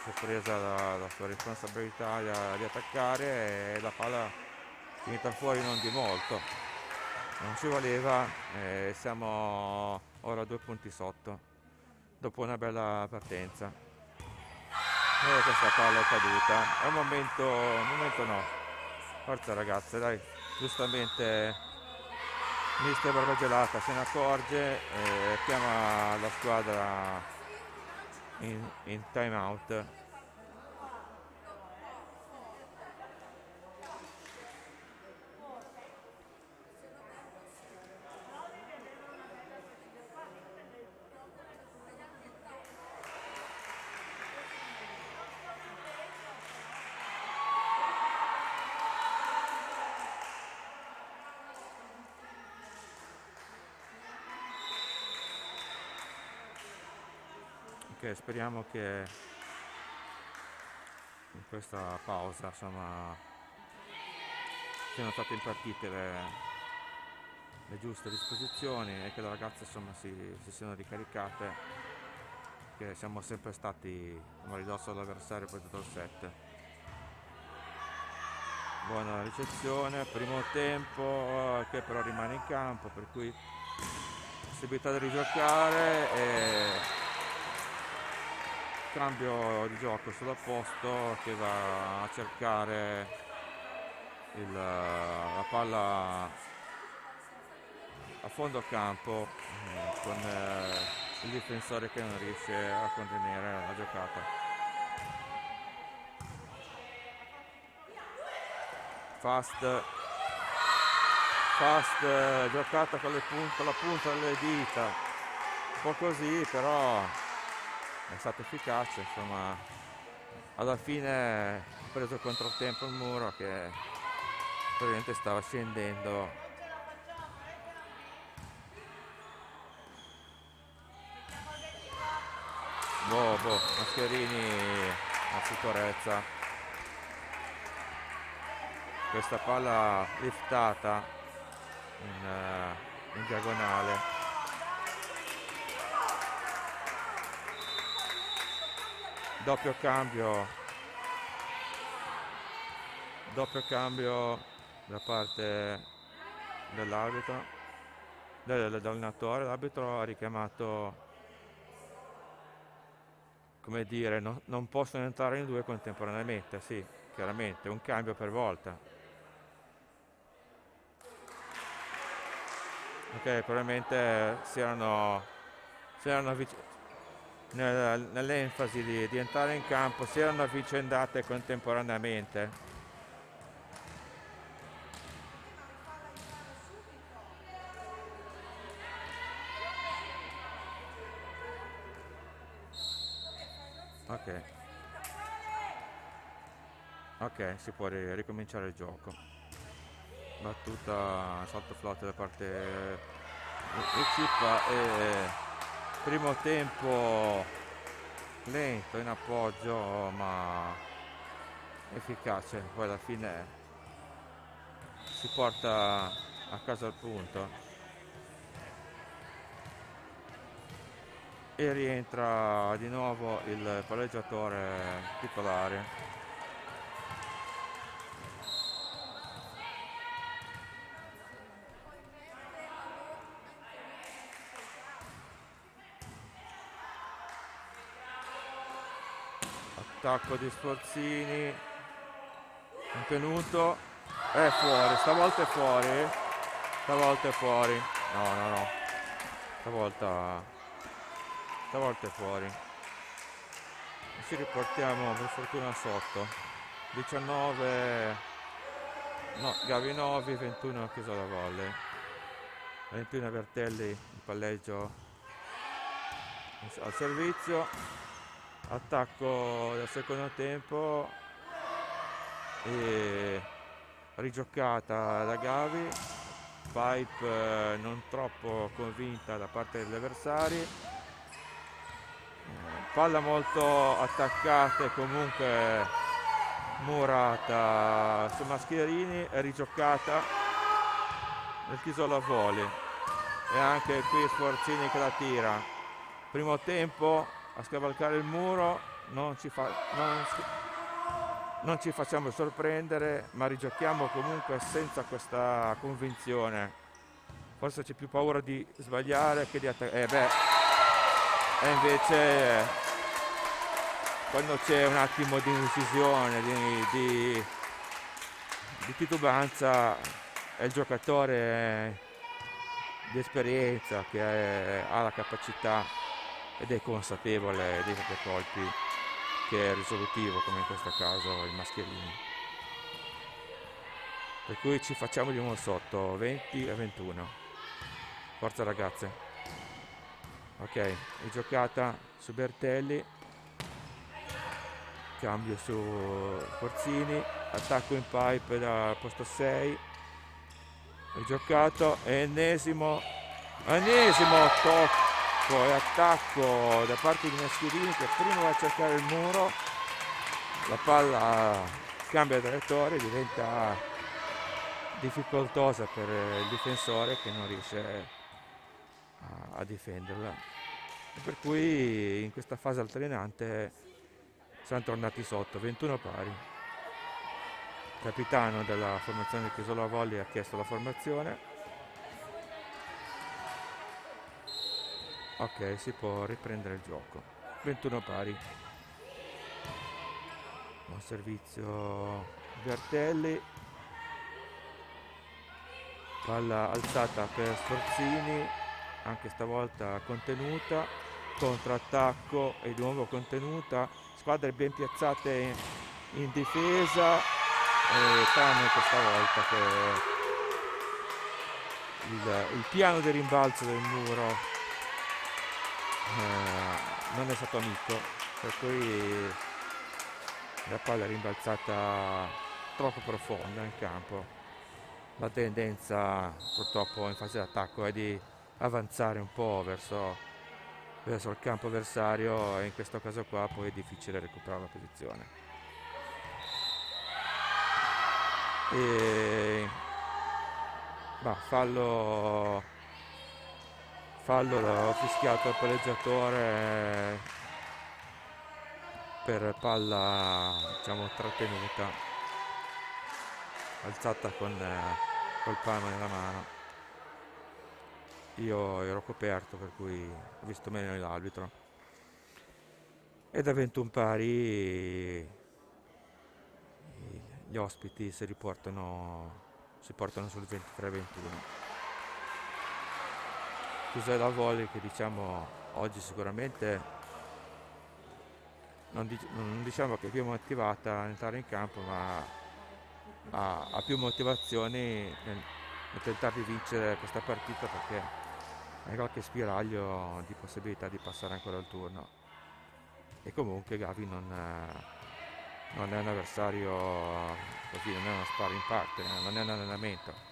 si è presa la sua responsabilità di attaccare e la palla è finita fuori non di molto, non ci voleva, e siamo ora 2 punti sotto dopo una bella partenza. E questa palla è caduta, è un momento no, forza ragazze, dai, giustamente mister Barbagelata se ne accorge e chiama la squadra in time out. Ok, speriamo che in questa pausa insomma siano state impartite le giuste disposizioni e che le ragazze insomma si siano ricaricate, che siamo sempre stati a ridosso dell'avversario per tutto il set. Buona ricezione, primo tempo che però rimane in campo, per cui possibilità di rigiocare cambio di gioco sull'opposto che va a cercare la palla a fondo campo con il difensore che non riesce a contenere la giocata. Fast, giocata con la punta delle dita, un po' così, però è stata efficace, insomma. Alla fine ha preso controtempo il muro che probabilmente stava scendendo. Mascherini a sicurezza. Questa palla liftata in diagonale. Doppio cambio da parte dell'arbitro, dell'allenatore. L'arbitro ha richiamato, come dire, non possono entrare in due contemporaneamente, sì, chiaramente, un cambio per volta. Ok, probabilmente si erano nell'enfasi di entrare in campo, si erano avvicendate contemporaneamente. Ok, si può ricominciare il gioco. Battuta salto flotte da parte di Cippa e primo tempo lento in appoggio ma efficace, poi alla fine si porta a casa il punto e rientra di nuovo il palleggiatore titolare. Attacco di Sforzini, contenuto, è fuori, stavolta è fuori, no, stavolta è fuori. Ci riportiamo per fortuna sotto, 19, no, Gavinovi, 21 Chiesa Volley, 21 Bertelli, il palleggio al servizio. Attacco del secondo tempo e rigiocata da Gavi, pipe non troppo convinta da parte degli avversari, palla molto attaccata e comunque murata su Mascherini, è rigioccata nel Chisola Volley e anche qui Sforzini che la tira. Primo tempo a scavalcare il muro, non ci facciamo sorprendere, ma rigiochiamo comunque senza questa convinzione. Forse c'è più paura di sbagliare che di attaccare. E invece quando c'è un attimo di indecisione, di titubanza, è il giocatore di esperienza che ha la capacità ed è consapevole dei propri colpi, che è risolutivo come in questo caso il Mascherini, per cui ci facciamo di nuovo sotto 20-21. Forza ragazze. Ok, rigiocata su Bertelli, cambio su Forzini, attacco in pipe da posto 6, rigiocato, ennesimo tocco e attacco da parte di Mascherini che prima va a cercare il muro, la palla cambia traiettoria, diventa difficoltosa per il difensore che non riesce a difenderla, e per cui in questa fase altalenante siamo tornati sotto 21 pari. Il capitano della formazione di Chisola Volley ha chiesto la formazione. Ok, si può riprendere il gioco. 21 pari. Buon servizio Bertelli, palla alzata per Sforzini, anche stavolta contenuta, contrattacco e di nuovo contenuta, squadre ben piazzate in difesa, e tranne questa volta che il piano di rimbalzo del muro non è stato amico, per cui la palla è rimbalzata troppo profonda in campo. La tendenza purtroppo in fase d'attacco è di avanzare un po' verso il campo avversario, e in questo caso qua poi è difficile recuperare la posizione. E fallo fischiato al palleggiatore per palla, diciamo, trattenuta, alzata col palmo nella mano. Io ero coperto, per cui ho visto meglio l'arbitro. E da 21 pari gli ospiti si portano sul 23-21. Cos'è la volley che, diciamo, oggi sicuramente non diciamo che è più motivata a entrare in campo, ma ha più motivazioni nel tentare di vincere questa partita, perché hai qualche spiraglio di possibilità di passare ancora il turno. E comunque Gavi non è un avversario così, non è uno sparring partner, non è un allenamento.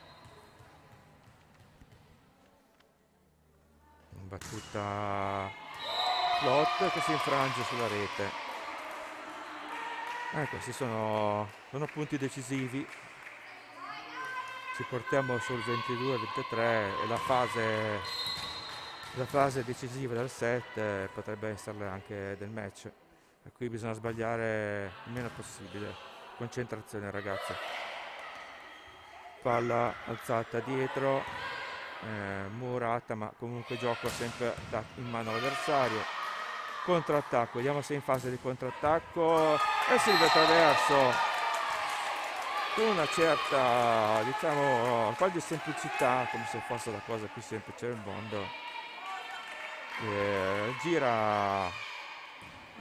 Battuta Flot che si infrange sulla rete. Questi sono punti decisivi. Ci portiamo sul 22-23 e la fase decisiva del set potrebbe essere anche del match. Per cui bisogna sbagliare il meno possibile. Concentrazione, ragazzi. Palla alzata dietro, murata, ma comunque gioco sempre in mano all'avversario. Contrattacco, vediamo se è in fase di contrattacco, e Silvia attraverso con una certa, diciamo, un po' di semplicità, come se fosse la cosa più semplice del mondo. Gira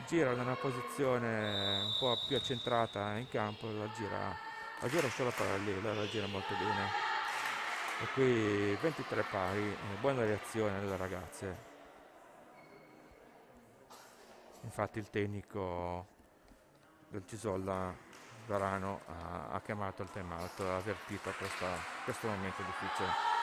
in una posizione un po' più accentrata in campo, la gira solo parallela, la gira molto bene. E qui 23 pari, buona reazione delle ragazze. Infatti il tecnico del Cisolla, Varano, ha chiamato il time out, ha avvertito questo momento difficile.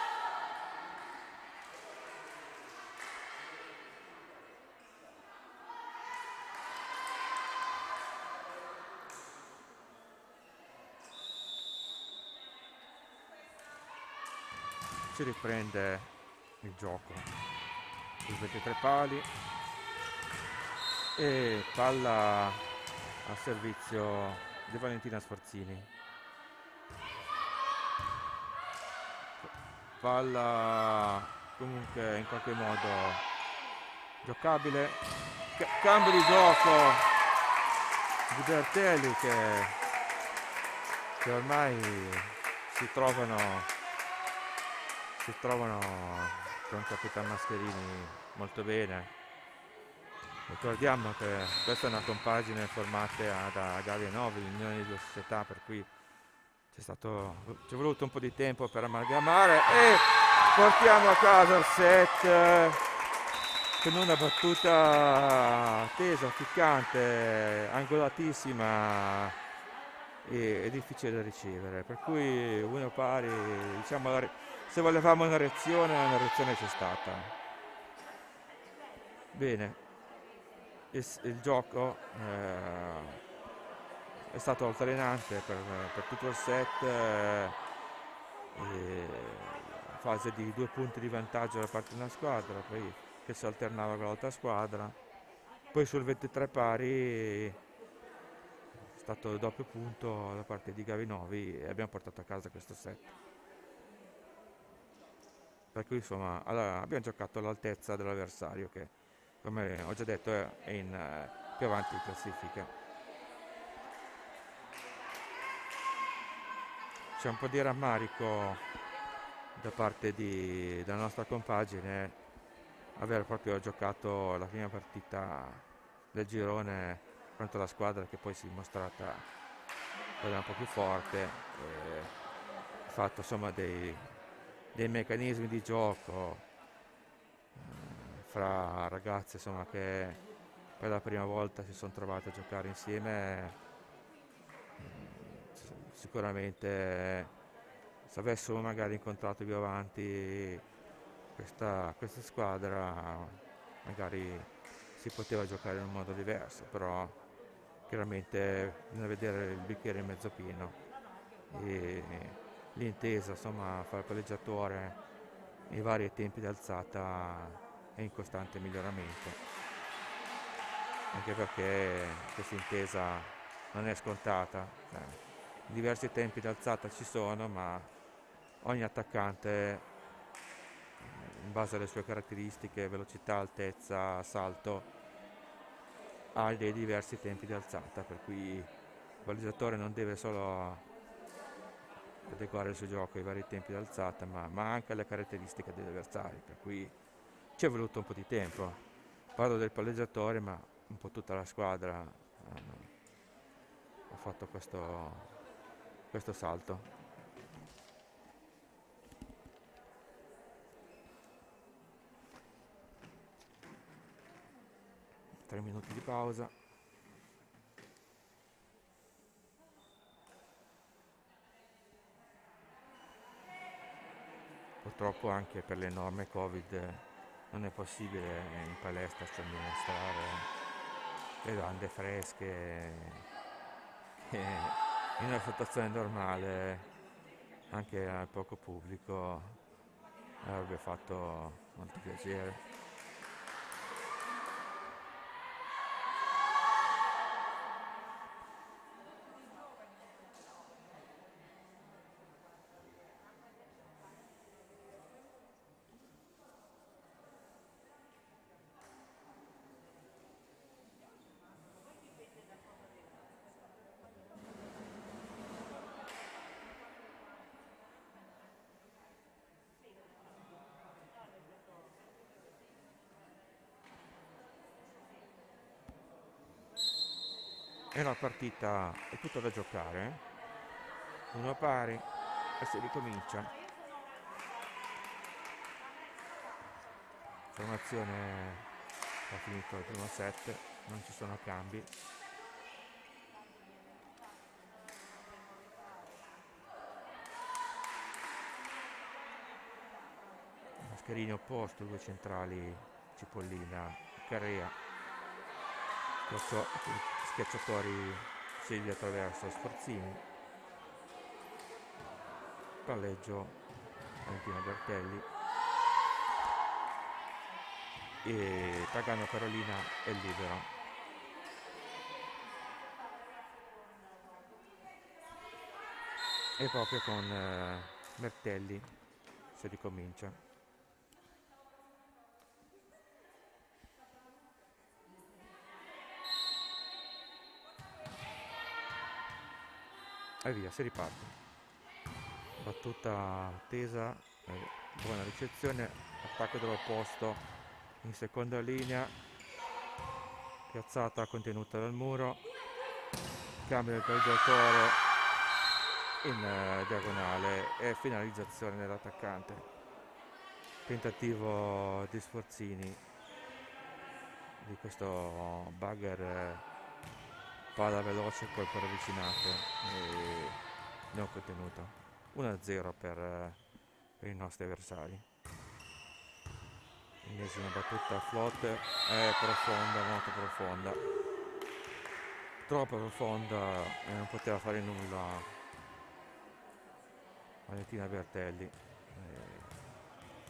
Si riprende il gioco sui 23 pali e palla a servizio di Valentina Sforzini. Palla comunque in qualche modo giocabile. Cambio di gioco di Bertelli che ormai si trovano con Capitan Mascherini molto bene. Ricordiamo che questa è una compagine formata da Gavi e Novi, l'unione di due società, per cui ci è voluto un po' di tempo per amalgamare, e portiamo a casa il set con una battuta tesa, ficcante, angolatissima e difficile da ricevere, per cui uno pari, diciamo, se volevamo una reazione c'è stata. Bene, il gioco è stato altalenante per tutto il set, fase di 2 punti di vantaggio da parte di una squadra, poi che si alternava con l'altra squadra, poi sul 23 pari è stato il doppio punto da parte di Gavinovi e abbiamo portato a casa questo set. Per cui insomma abbiamo giocato all'altezza dell'avversario che, come ho già detto, è più avanti in classifica. c'è un po' di rammarico da parte della nostra compagine aver proprio giocato la prima partita del girone contro la squadra che poi si è dimostrata quella un po' più forte e ha fatto insomma dei meccanismi di gioco fra ragazzi insomma che per la prima volta si sono trovati a giocare insieme. Sicuramente se avessimo magari incontrato più avanti questa squadra magari si poteva giocare in un modo diverso, però chiaramente bisogna vedere il bicchiere mezzo pieno e l'intesa insomma fra il palleggiatore e i vari tempi di alzata è in costante miglioramento, anche perché questa intesa non è scontata, cioè, diversi tempi di alzata ci sono, ma ogni attaccante in base alle sue caratteristiche, velocità, altezza, salto, ha dei diversi tempi di alzata, per cui il palleggiatore non deve solo adeguare il suo gioco ai vari tempi di alzata, ma anche alle caratteristiche degli avversari, per cui ci è voluto un po' di tempo. Parlo del palleggiatore, ma un po' tutta la squadra ha fatto questo salto. 3 minuti di pausa. Purtroppo anche per le norme Covid non è possibile in palestra somministrare bevande fresche e in una situazione normale anche al poco pubblico avrebbe fatto molto piacere. E la partita è tutta da giocare, 1 pari e si ricomincia. Formazione ha finito il primo set, non ci sono cambi. Mascherini opposto, 2 centrali, Cipollina, Carrea, schiacciatori Silvia attraverso Sforzini, palleggio Valentina Bertelli e Pagano Carolina è libero. E proprio con Bertelli si ricomincia. E via, si riparte. Battuta tesa, buona ricezione, attacco dall'opposto in seconda linea, piazzata contenuta dal muro, cambio del palleggiatore in diagonale e finalizzazione dell'attaccante. Tentativo di Sforzini di questo bugger, palla veloce, colpo ravvicinato e non contenuto. 1-0 per i nostri avversari. Ennesima battuta a float, è profonda, molto profonda, troppo profonda e non poteva fare nulla Valentina Bertelli.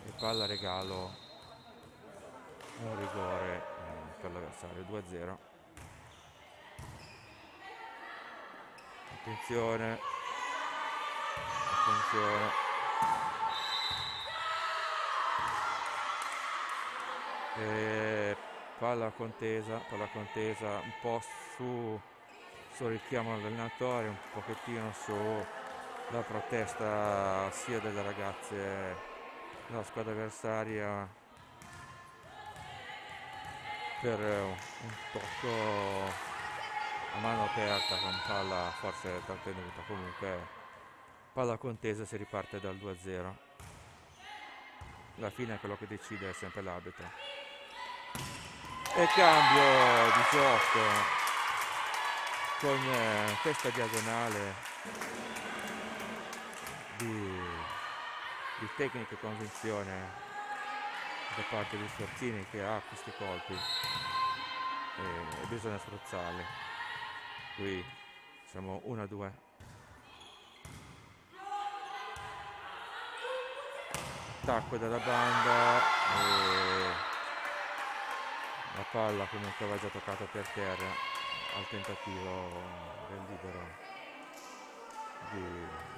E palla regalo, un rigore per l'avversario. 2-0. Attenzione, attenzione. E palla contesa un po' sul richiamo dell'allenatore, un pochettino su la protesta sia delle ragazze della squadra avversaria per un tocco a mano aperta con palla forse trattenuta. Comunque palla contesa, si riparte dal 2-0. Alla fine quello che decide è sempre l'arbitro. E cambio di gioco con questa diagonale di tecnica e convinzione da parte di Sforzini, che ha questi colpi e bisogna sfruzzarli. Qui siamo 1-2. Attacco dalla banda e la palla comunque va già toccata per terra al tentativo del libero di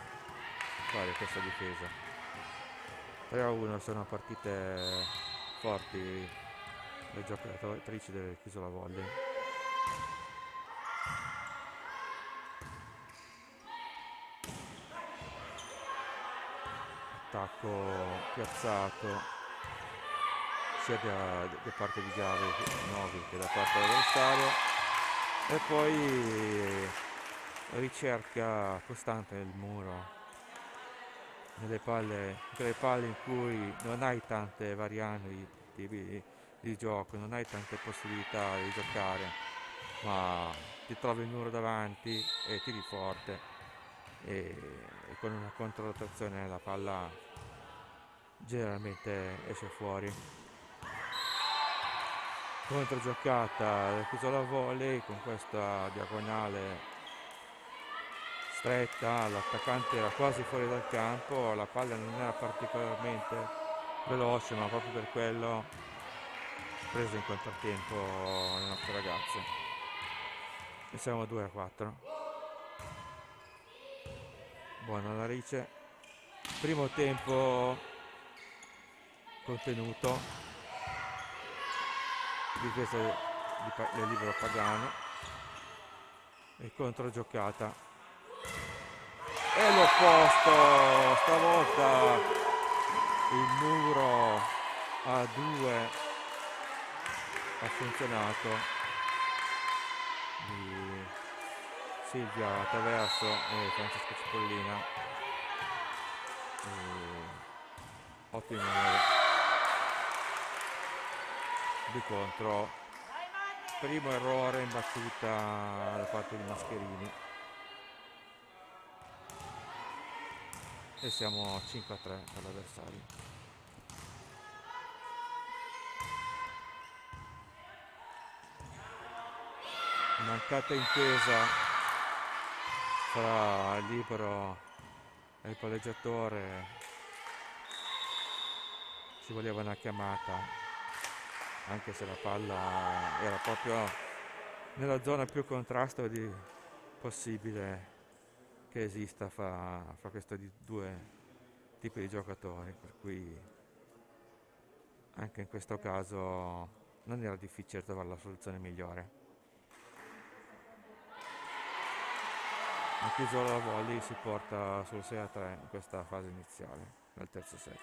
fare questa difesa. 3-1, sono partite forti le giocatrici del Chisola Volley. Attacco piazzato sia da parte di Giavi Novi che da parte dell'avversario, e poi ricerca costante del muro nelle palle, per le palle in cui non hai tante varianti di gioco, non hai tante possibilità di giocare, ma ti trovi il muro davanti e tiri forte e con una controrotazione la palla generalmente esce fuori. Controgiocata del Chisola Volley con questa diagonale stretta, l'attaccante era quasi fuori dal campo, la palla non era particolarmente veloce, ma proprio per quello preso in controtempo le nostre ragazze. E siamo 2-4. Buona Narice. Primo tempo contenuto, difesa del libero Pagano e controgiocata. E l'opposto, stavolta il muro a 2 ha funzionato di Silvia Traverso e Francesco Cipollina. Ottimo di contro, primo errore in battuta da parte di Mascherini e siamo 5-3 per l'avversario. Mancata intesa tra il libero e il palleggiatore, ci voleva una chiamata, anche se la palla era proprio nella zona più contrasto possibile che esista fra questi due tipi di giocatori, per cui anche in questo caso non era difficile trovare la soluzione migliore. La Chisola Volley si porta sul 6-3 in questa fase iniziale, nel terzo set.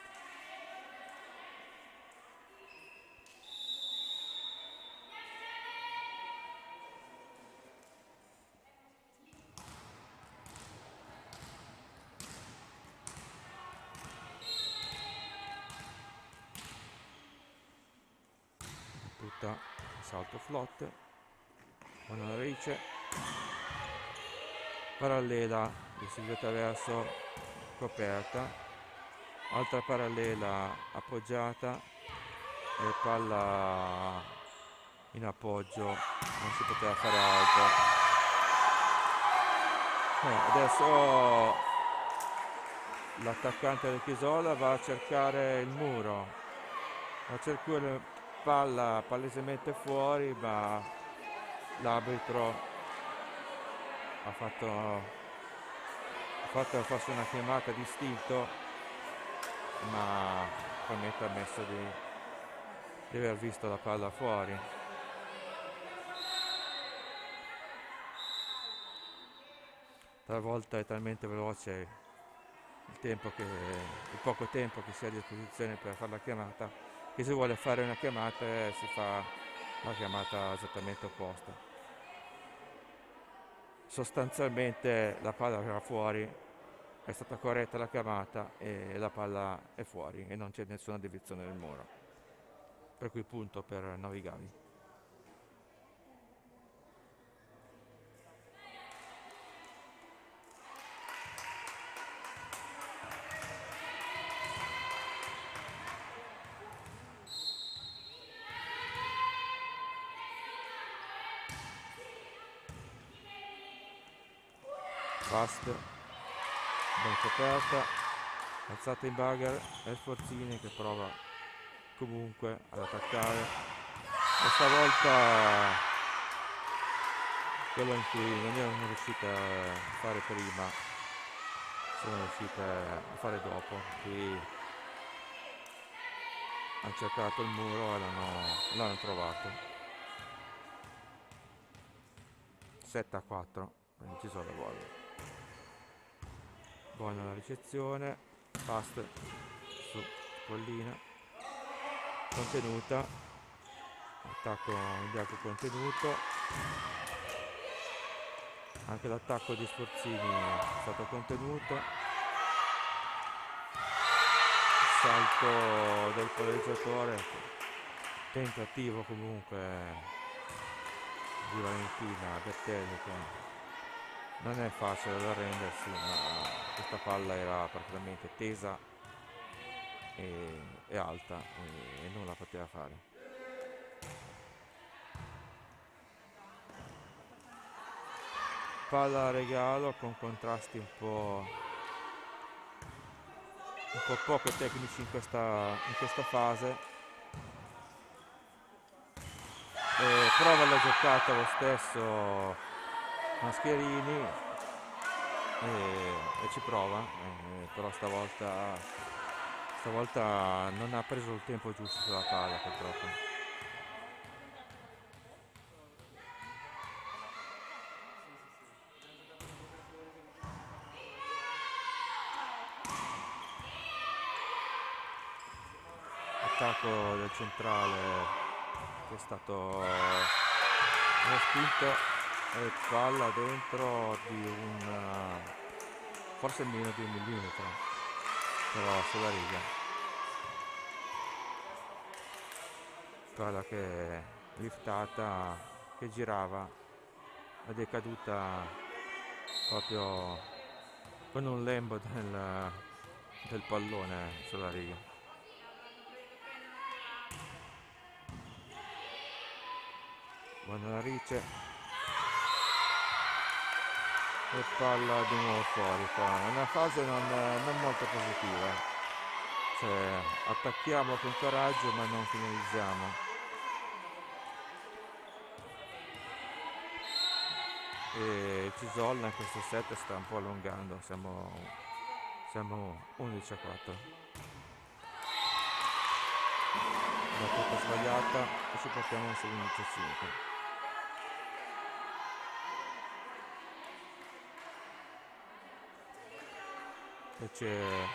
Tutta salto flot, buona Narice, parallela di Silvia Traverso coperta, altra parallela appoggiata e palla in appoggio, non si poteva fare altro. Adesso l'attaccante del Chisola va a cercare il muro, va a cercare palla palesemente fuori, ma l'arbitro ha fatto forse una chiamata di istinto, ma probabilmente ha ammesso di aver visto la palla fuori. Talvolta è talmente veloce il poco tempo che si ha a disposizione per fare la chiamata, che se vuole fare una chiamata si fa la chiamata esattamente opposta. Sostanzialmente la palla era fuori, è stata corretta la chiamata e la palla è fuori e non c'è nessuna deviazione del muro, per cui punto per Navigavi. Fast, ben coperta, alzata in bagger e Sforzini che prova comunque ad attaccare e stavolta quello in cui non erano riuscite a fare prima sono riuscite a fare dopo. Qui hanno cercato il muro e l'hanno trovato. 7-4, ho deciso la volley. Buona la ricezione, fast su Collina, contenuta, attacco in bianco contenuto, anche l'attacco di Sforzini è stato contenuto, salto del palleggiatore, tentativo comunque di Valentina Bertelli che non è facile da arrendersi, ma questa palla era praticamente tesa e alta e nulla poteva fare. Palla a regalo con contrasti un po' poco tecnici in questa fase. E prova la giocata lo stesso Mascherini e ci prova, però stavolta non ha preso il tempo giusto sulla palla purtroppo. Attacco del centrale che è stato respinto e palla dentro di forse meno di 1 millimetro, però sulla riga. Palla che è liftata, che girava ed è caduta proprio con un lembo del pallone sulla riga. Buona la Rice e palla di nuovo fuori qua. Una fase non molto positiva, cioè attacchiamo con coraggio ma non finalizziamo. E Cisolla in questo set sta un po' allungando, siamo 11-4. Battuta sbagliata e ci portiamo su 11-5. E c'è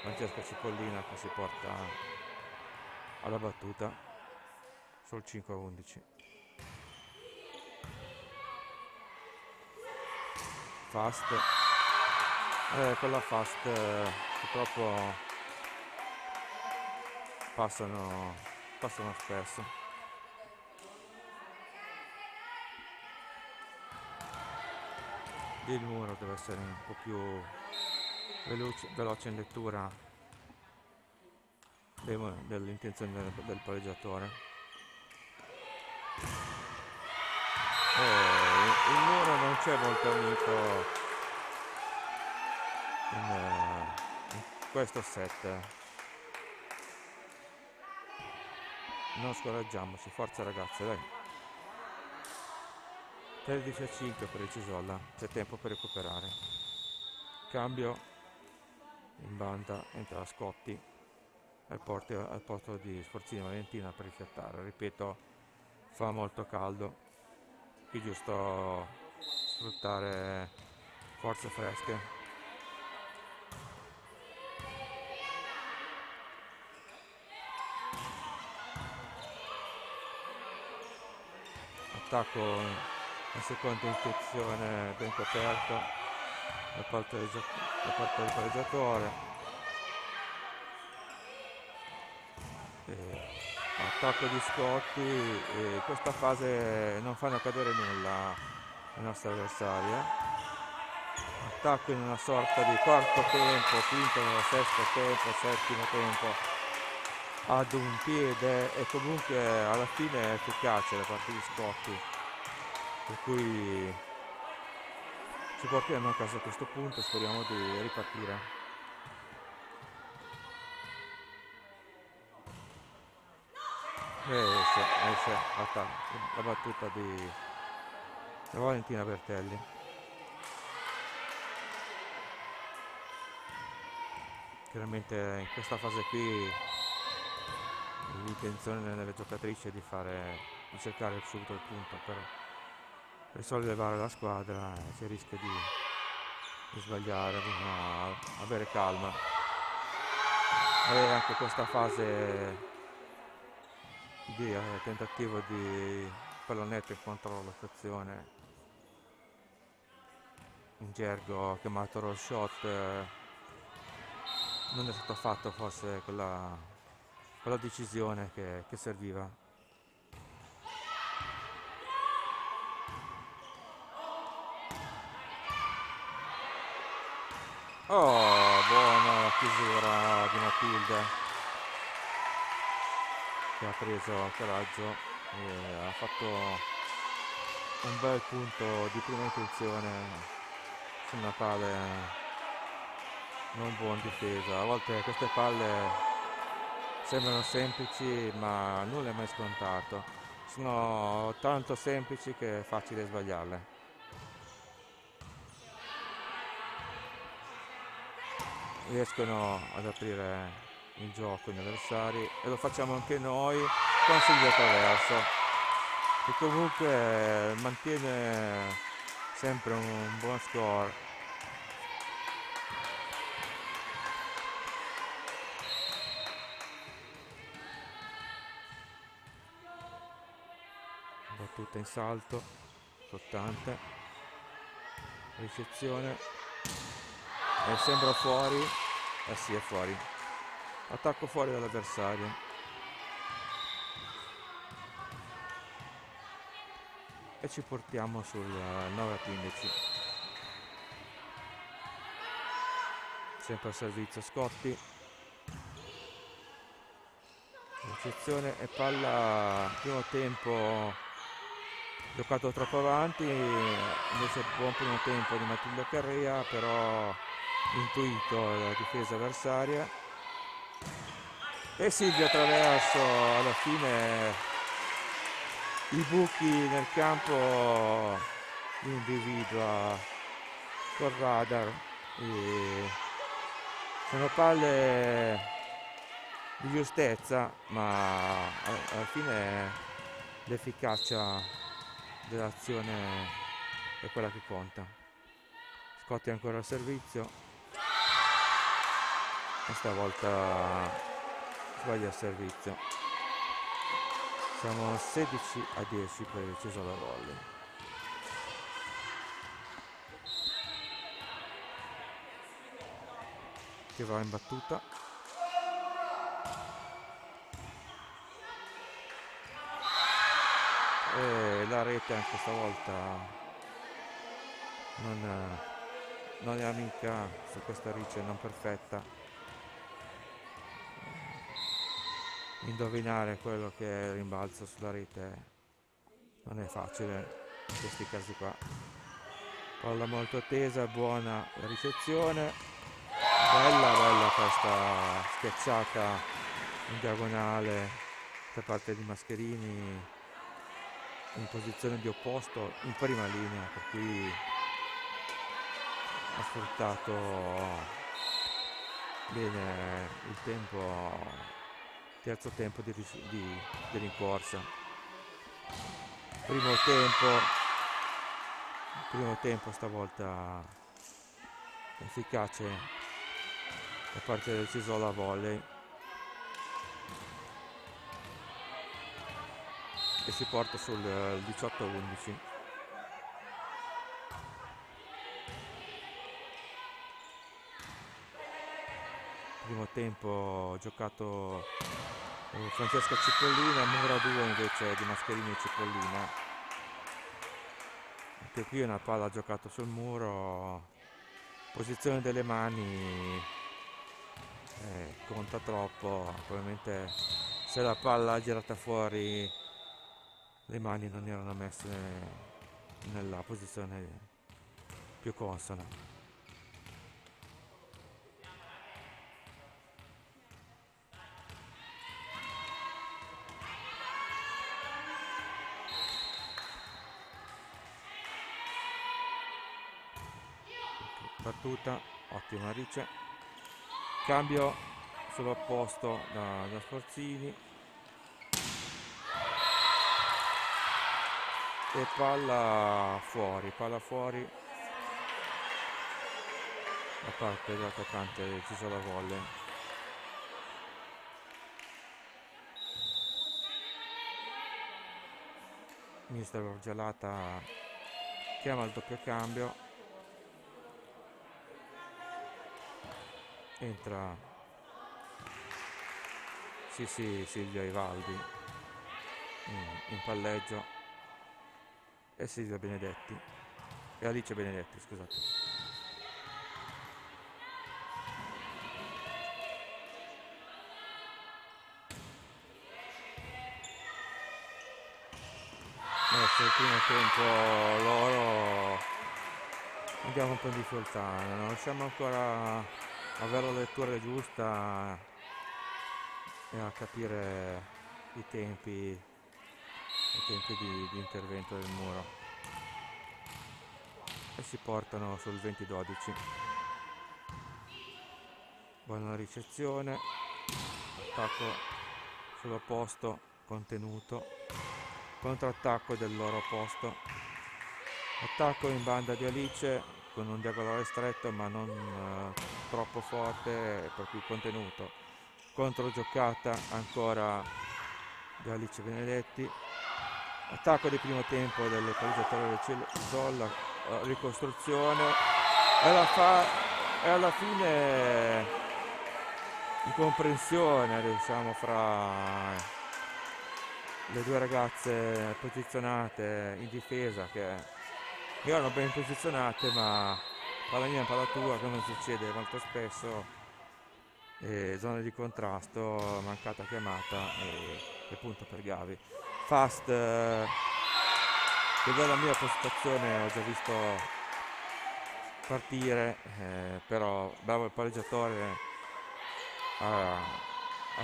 Francesca Cipollina che si porta alla battuta sul 5-11. Fast, con la fast purtroppo passano spesso. Il muro deve essere un po' più veloce in lettura dell'intenzione del palleggiatore. Il muro non c'è molto amico in questo set. Non scoraggiamoci, forza ragazze, dai. 13-5 per il Cisolla, c'è tempo per recuperare. Cambio in banda, entra Scotti al posto di Sforzini Valentina per rifiattare. Ripeto, fa molto caldo, qui giusto sfruttare forze fresche. Attacco in seconda intenzione ben coperto da parte del pareggiatore. Attacco di Scotti, e in questa fase non fanno cadere nulla i nostri avversari. Attacco in una sorta di quarto tempo, quinto, sesto tempo, settimo tempo ad un piede, e comunque alla fine è efficace da parte di Scotti, per cui ci portiamo a casa a questo punto e speriamo di ripartire. Esce la battuta di Valentina Bertelli. Chiaramente in questa fase qui l'intenzione delle giocatrici è di cercare subito il punto per risollevare la squadra. C'è il rischio di sbagliare, bisogna avere calma. E anche questa fase di tentativo di pallonetto contro la stazione, in gergo chiamato roll shot, non è stato fatto forse quella decisione che serviva. Oh, buona la chiusura di Matilde, che ha preso coraggio e ha fatto un bel punto di prima intenzione su una palla non buona difesa. A volte queste palle sembrano semplici, ma nulla è mai scontato. Sono tanto semplici che è facile sbagliarle. Riescono ad aprire il gioco gli avversari, e lo facciamo anche noi con Silvia Traverso, che comunque mantiene sempre un buon score. Battuta in salto, flottante, ricezione, e sembra fuori. Sì, è fuori. Attacco fuori dall'avversario. E ci portiamo sul 9-15. Sempre al servizio Scotti. Ricezione e palla, primo tempo giocato troppo avanti, invece buon primo tempo di Matilde Carrea, però intuito la difesa avversaria, e Silvia Traverso alla fine i buchi nel campo li individua col radar, e sono palle di giustezza, ma alla fine l'efficacia dell'azione è quella che conta. Scotti ancora al servizio, e stavolta sbaglia il servizio. Siamo 16-10 per il Cesola Volley. Che va in battuta. E la rete anche stavolta non è amica su questa riccia non perfetta. Indovinare quello che è il rimbalzo sulla rete non è facile in questi casi qua. Palla molto tesa, buona la ricezione, bella questa schiacciata in diagonale da parte di Mascherini in posizione di opposto in prima linea, per cui ha sfruttato bene il terzo tempo di rincorsa. Primo tempo Il primo tempo stavolta efficace da parte del Cisola Volley, e si porta sul 18-11. Primo tempo giocato Francesca Cipollina, Mura 2 invece di Mascherini e Cipollina. Anche qui una palla giocata sul muro, posizione delle mani conta troppo, probabilmente se la palla è girata fuori le mani non erano messe nella posizione più consona. Battuta, ottima Rice. Cambio sull'opposto da Sforzini. E palla fuori da parte dell'attaccante del Cisola Volley. Mister Orgelata chiama il doppio cambio. Entra Silvia Ivaldi in palleggio, e Silvia Benedetti e Alice Benedetti, scusate. Adesso il primo tempo loro andiamo un po' in difficoltà, non riusciamo ancora a avere la lettura giusta e a capire i tempi di intervento del muro, e si portano sul 20-12. Buona ricezione, attacco sull'opposto contenuto, controattacco del loro opposto, attacco in banda di Alice con un diagonale stretto ma non troppo forte, per cui contenuto, controgiocata ancora di Alice Benedetti, attacco di primo tempo del palleggiatore del Cisolla, ricostruzione, e alla fine incomprensione, diciamo, fra le due ragazze posizionate in difesa, che erano ben posizionate, ma palla mia, palla tua, come succede molto spesso, e zone di contrasto, mancata chiamata e punto per Gavi. Fast, che dalla mia postazione ho già visto partire, però bravo il palleggiatore a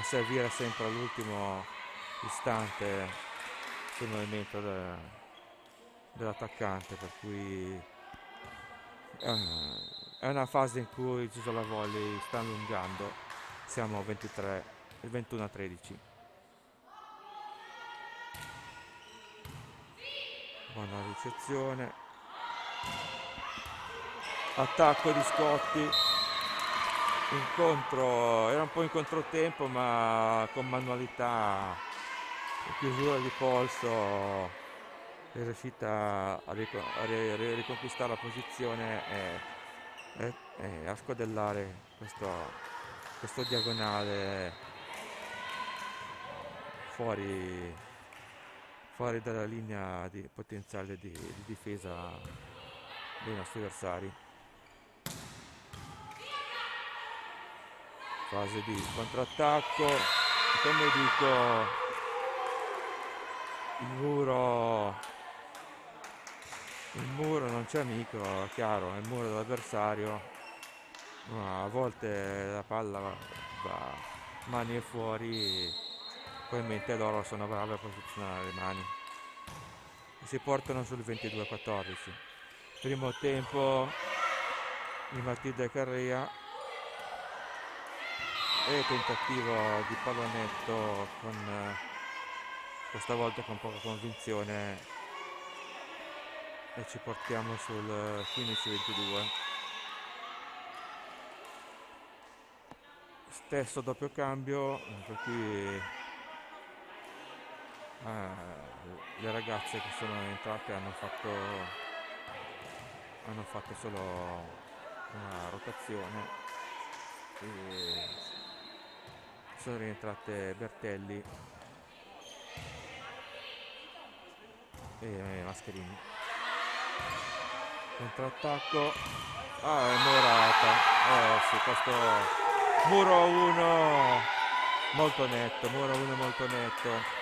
servire sempre all'ultimo istante sul movimento dell'attaccante, per cui è una fase in cui il Cisola Volley sta allungando. Siamo a 23, il 21-13. Buona ricezione, attacco di Scotti, incontro, era un po' in controtempo, ma con manualità e chiusura di polso è riuscita a riconquistare la posizione e a scodellare questo diagonale fuori dalla linea di potenziale di difesa dei nostri avversari. Fase di contrattacco, come dico, il muro non c'è amico, è chiaro, è il muro dell'avversario, ma a volte la palla va mani e fuori, probabilmente loro sono bravi a posizionare le mani. Si portano sul 22-14. Primo tempo di Matilde Carrea, e tentativo di pallonetto questa volta con poca convinzione, e ci portiamo sul 15-22. Stesso doppio cambio per cui le ragazze che sono entrate hanno fatto solo una rotazione e sono rientrate Bertelli e Mascherini. Contrattacco, è Morata, sì, questo muro 1 molto netto, muro 1 molto netto.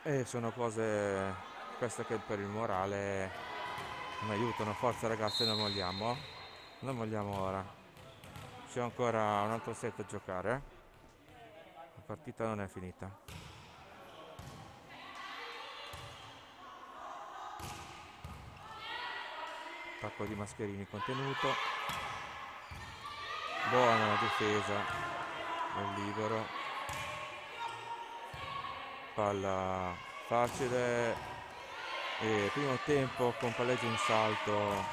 E sono cose queste che per il morale non aiutano. Forza ragazzi, non molliamo. Non molliamo ora. C'è ancora un altro set a giocare. La partita non è finita. Attacco di Mascherini contenuto. Buona difesa del libero. Palla facile. E primo tempo con palleggio in salto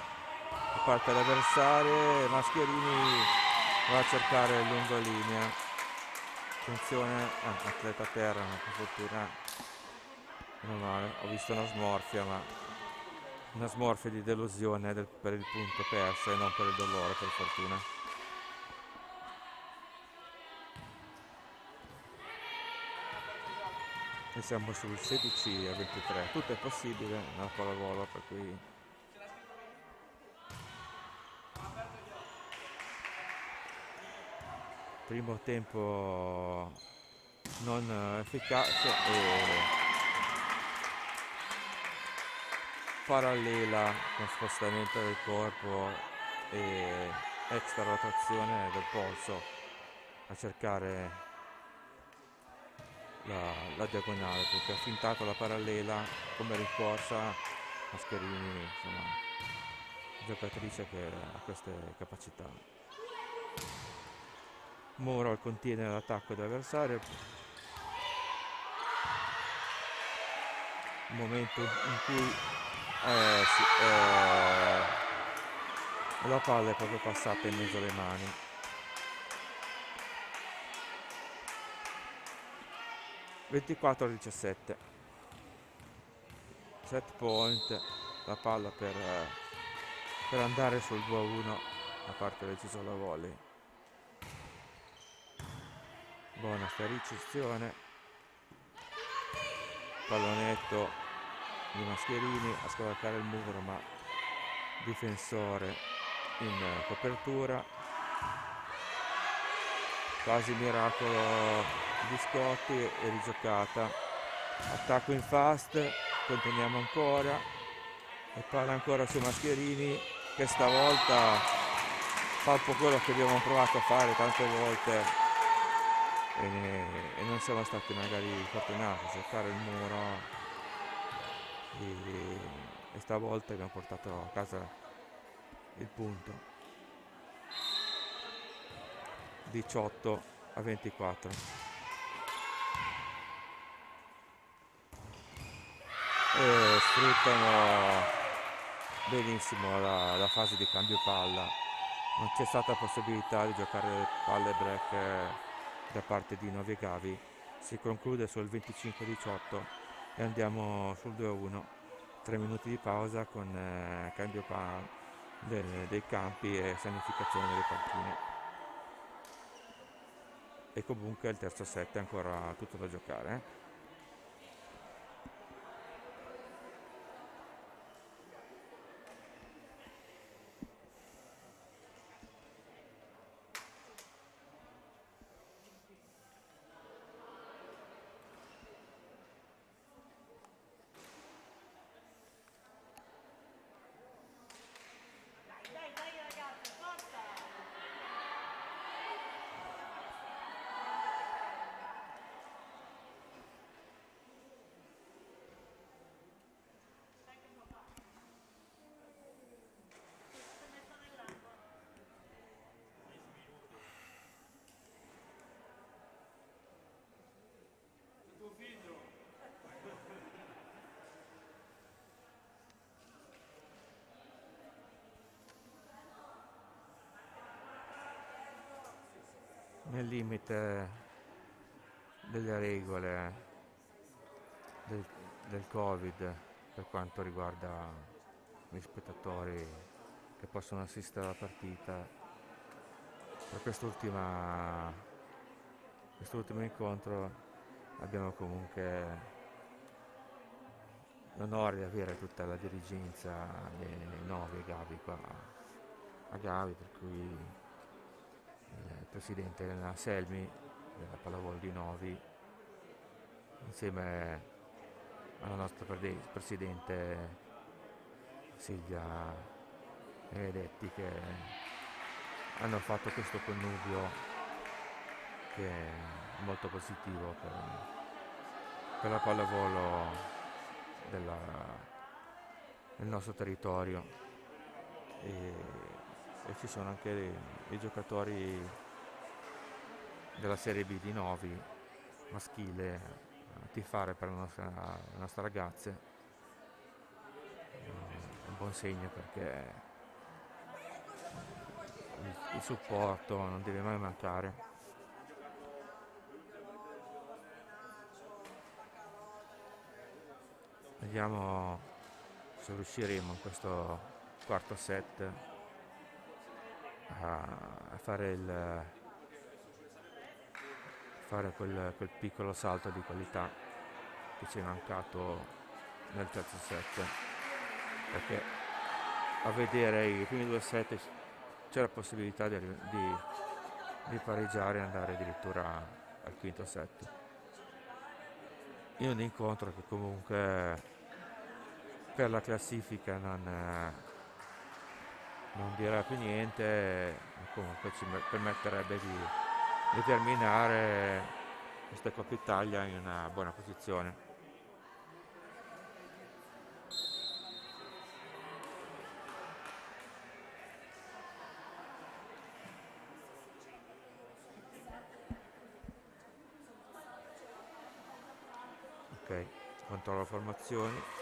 da parte dell'avversario. Mascherini va a cercare lungo linea. Attenzione, atleta a terra, ma per fortuna meno male, ho visto una smorfia, ma una smorfia di delusione per il punto perso e non per il dolore, per fortuna. E siamo sul 16-23, tutto è possibile nella pallavolo, per cui primo tempo non efficace e parallela con spostamento del corpo e extra rotazione del polso a cercare la diagonale, perché ha fintato la parallela come rincorsa. Mascherini, insomma, giocatrice che ha queste capacità. Muro contiene l'attacco dell'avversario, momento in cui sì, la palla è proprio passata in mezzo alle mani. (24-17) set point, la palla per andare sul 2-1 da parte del Cisola Volley. Buona sta ricezione, pallonetto di Mascherini a scavalcare il muro, ma difensore in copertura, quasi miracolo di Scotti e rigiocata. Attacco in fast, conteniamo ancora e palla ancora su Mascherini che stavolta fa un po' quello che abbiamo provato a fare tante volte e non siamo stati magari fortunati a cercare il muro e stavolta abbiamo portato a casa il punto. 18-24. E sfruttano benissimo la fase di cambio palla, non c'è stata possibilità di giocare palle break da parte di Novi Gavi. Si conclude sul 25-18 e andiamo sul 2-1, 3 minuti di pausa con cambio dei campi e sanificazione delle panchine, e comunque il terzo set è ancora tutto da giocare. nel limite delle regole del, del Covid per quanto riguarda gli spettatori che possono assistere alla partita. Per quest'ultimo incontro abbiamo comunque l'onore di avere tutta la dirigenza dei Novi e Gavi qua a Gavi, per cui il presidente Elena Selmi della Pallavolo di Novi, insieme alla nostra presidente Silvia Benedetti, che hanno fatto questo connubio che è molto positivo per la pallavolo del nostro territorio, e ci sono anche i giocatori della Serie B di Novi maschile a tifare per le nostre ragazze. È un buon segno, perché il supporto non deve mai mancare. Vediamo se riusciremo in questo quarto set a fare quel piccolo salto di qualità che ci è mancato nel terzo set, perché a vedere i primi due set c'è la possibilità di pareggiare e andare addirittura al quinto set, in un incontro che comunque per la classifica non dirà più niente, comunque ci permetterebbe di terminare questa Coppa Italia in una buona posizione. Ok, controllo formazioni.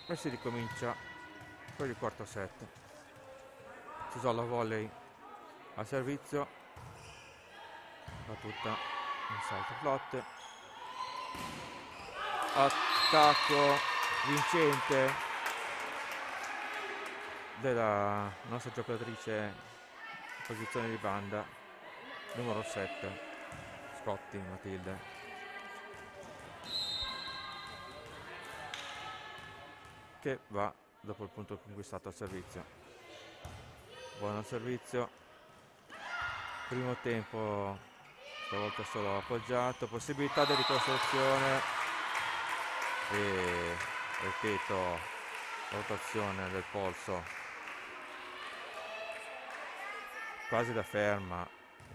E si ricomincia per il quarto set. Cisolla volley al servizio, battuta in salto flotte, attacco vincente della nostra giocatrice in posizione di banda numero 7, Scotti Matilde, che va dopo il punto conquistato al servizio. Buono servizio, primo tempo stavolta solo appoggiato, possibilità di ricostruzione e ripeto, rotazione del polso quasi da ferma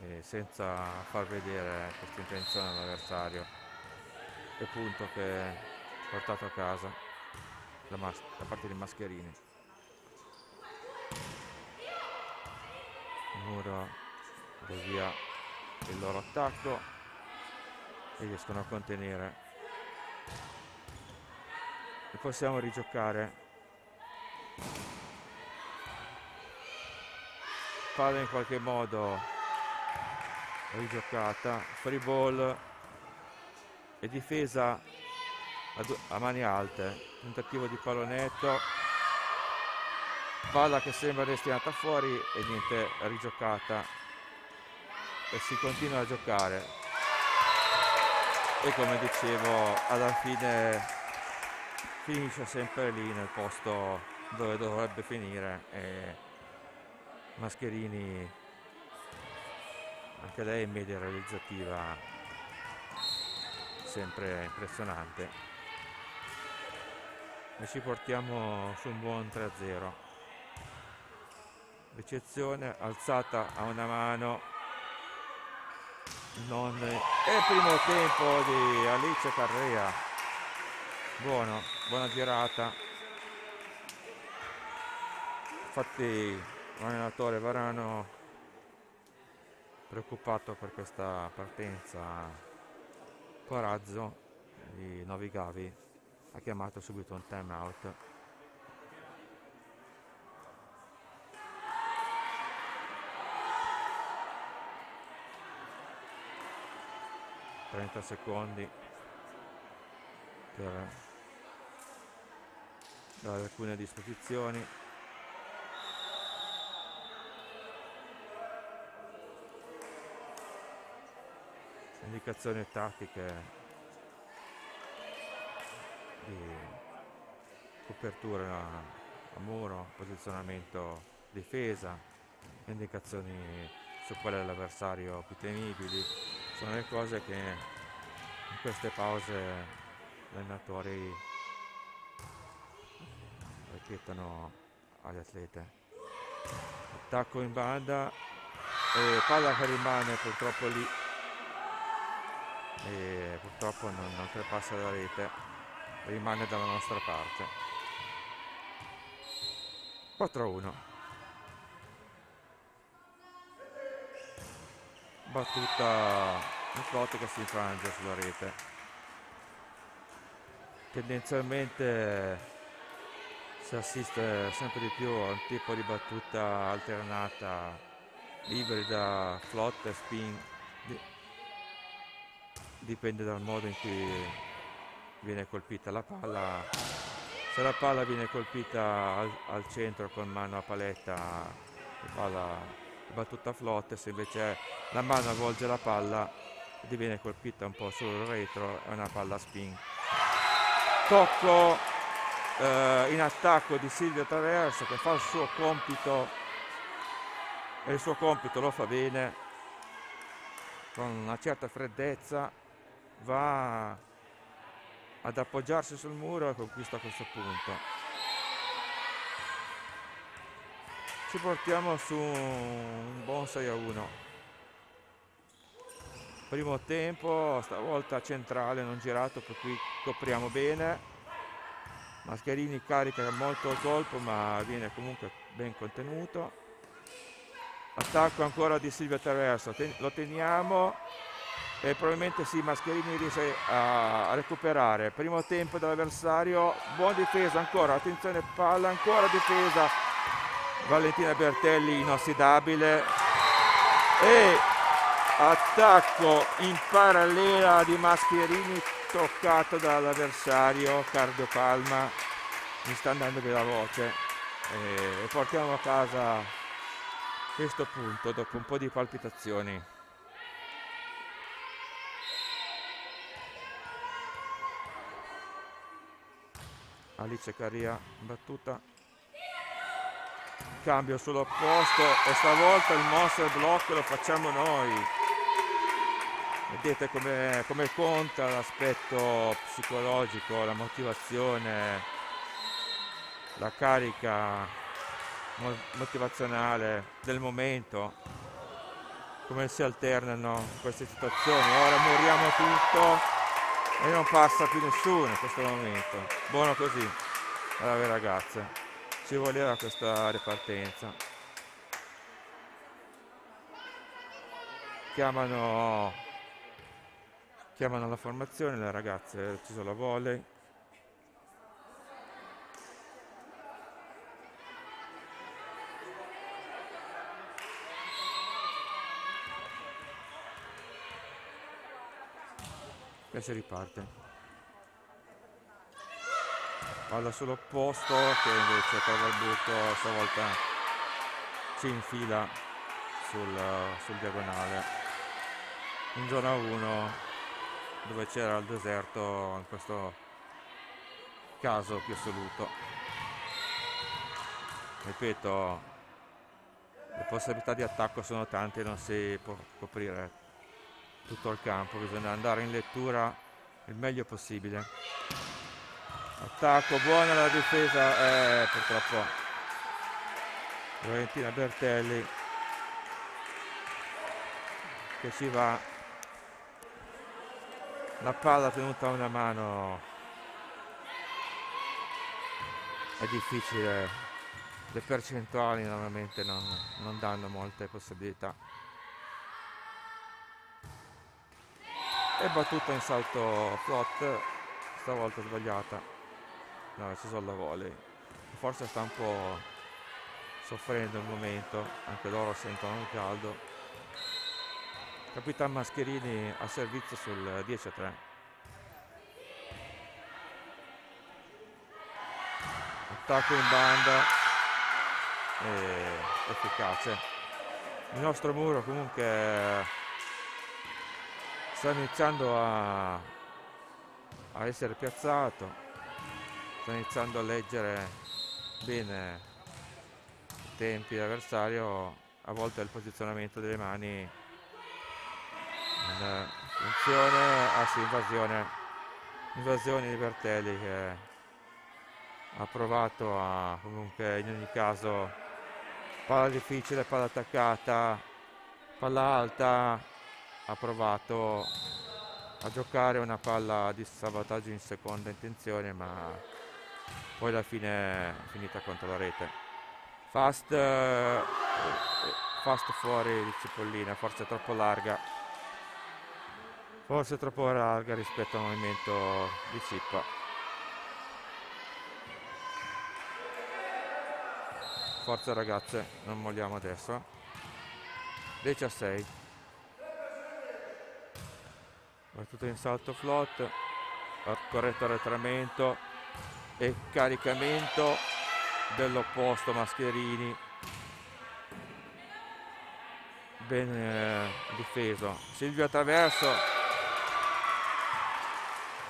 e senza far vedere questa intenzione all'avversario, e punto che è portato a casa da parte dei Mascherini. Muro via il loro attacco e riescono a contenere, e possiamo rigiocare. Palla in qualche modo rigiocata, free ball e difesa a mani alte, tentativo di pallonetto, palla che sembra destinata fuori e niente, rigiocata, e si continua a giocare, e come dicevo alla fine finisce sempre lì nel posto dove dovrebbe finire, e Mascherini, anche lei in media realizzativa sempre impressionante, e ci portiamo su un buon 3-0. ricezione alzata a una mano, non è il primo tempo di Alice Carrea, buona girata. Infatti l'allenatore Varano, preoccupato per questa partenza corazzo di Novi Gavi, ha chiamato subito un time out. (30 secondi per dare alcune disposizioni). Indicazioni tattiche di copertura a muro, posizionamento difesa, indicazioni su qual è l'avversario più temibili, sono le cose che in queste pause gli allenatori ripetono agli atleti. Attacco in banda e palla che rimane purtroppo lì e purtroppo non oltrepassa la rete, rimane dalla nostra parte. 4-1. Battuta in flotte che si infrange sulla rete. Tendenzialmente si assiste sempre di più a un tipo di battuta alternata, ibrida, flotte, spin. Dipende dal modo in cui viene colpita la palla. Se la palla viene colpita al centro con mano a paletta, la palla è battuta a flotte. Se invece la mano avvolge la palla e viene colpita un po' sul retro, è una palla spin. Tocco in attacco di Silvia Traverso, che fa il suo compito e il suo compito lo fa bene, con una certa freddezza va ad appoggiarsi sul muro e conquista questo punto. Ci portiamo su un buon 6-1. Primo tempo, stavolta centrale, non girato, per cui copriamo bene. Mascherini carica molto il colpo, ma viene comunque ben contenuto. Attacco ancora di Silvia Traverso, lo teniamo e probabilmente sì, Mascherini riesce a recuperare. Primo tempo dell'avversario, buona difesa ancora, attenzione, palla, ancora difesa, Valentina Bertelli inossidabile e attacco in parallela di Mascherini, toccato dall'avversario. Cardiopalma, mi sta andando via la voce e portiamo a casa questo punto dopo un po' di palpitazioni. Alice Carrea battuta, cambio sull'opposto e stavolta il monster block lo facciamo noi. Vedete come conta l'aspetto psicologico, la motivazione, la carica motivazionale del momento, come si alternano queste situazioni. Ora muriamo tutto e non passa più nessuno in questo momento. Buono così, brave ragazze, ci voleva questa ripartenza. Chiamano la formazione, le ragazze hanno deciso la volley. E si riparte. Palla sull'opposto che invece trova il buco, stavolta si infila sul diagonale. In zona 1, dove c'era il deserto, in questo caso più assoluto. Ripeto, le possibilità di attacco sono tante, non si può coprire tutto il campo, bisogna andare in lettura il meglio possibile. Attacco, buona la difesa, purtroppo Valentina Bertelli che ci va, la palla tenuta a una mano, è difficile, le percentuali normalmente non danno molte possibilità. E battuta in salto flot, stavolta sbagliata, no, è sceso alla volley, forse sta un po' soffrendo il momento, anche loro sentono il caldo. Capitan Mascherini a servizio sul 10-3. Attacco in banda e efficace. Il nostro muro comunque sta iniziando a essere piazzato, sta iniziando a leggere bene i tempi dell'avversario, a volte il posizionamento delle mani in funzione, sì, invasione di Bertelli che ha provato a, comunque in ogni caso, palla difficile, palla attaccata, palla alta, ha provato a giocare una palla di salvataggio in seconda intenzione, ma poi alla fine è finita contro la rete. Fast fuori di Cipollina, forse troppo larga, rispetto al movimento di Cippa. Forza ragazze, non molliamo adesso. 10-6. Battuta in salto flot, corretto arretramento e caricamento dell'opposto Mascherini, ben difeso. Silvio Traverso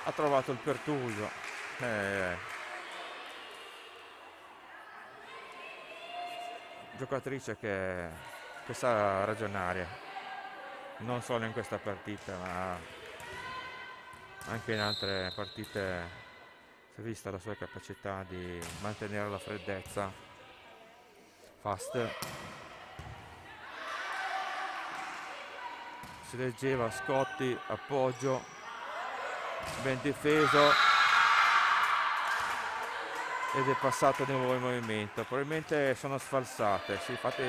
ha trovato il pertuso, giocatrice che sa ragionare, non solo in questa partita ma anche in altre partite si è vista la sua capacità di mantenere la freddezza. Fast si leggeva, Scotti, appoggio, ben difeso ed è passato di nuovo il movimento. Probabilmente sono sfalsate, sì, infatti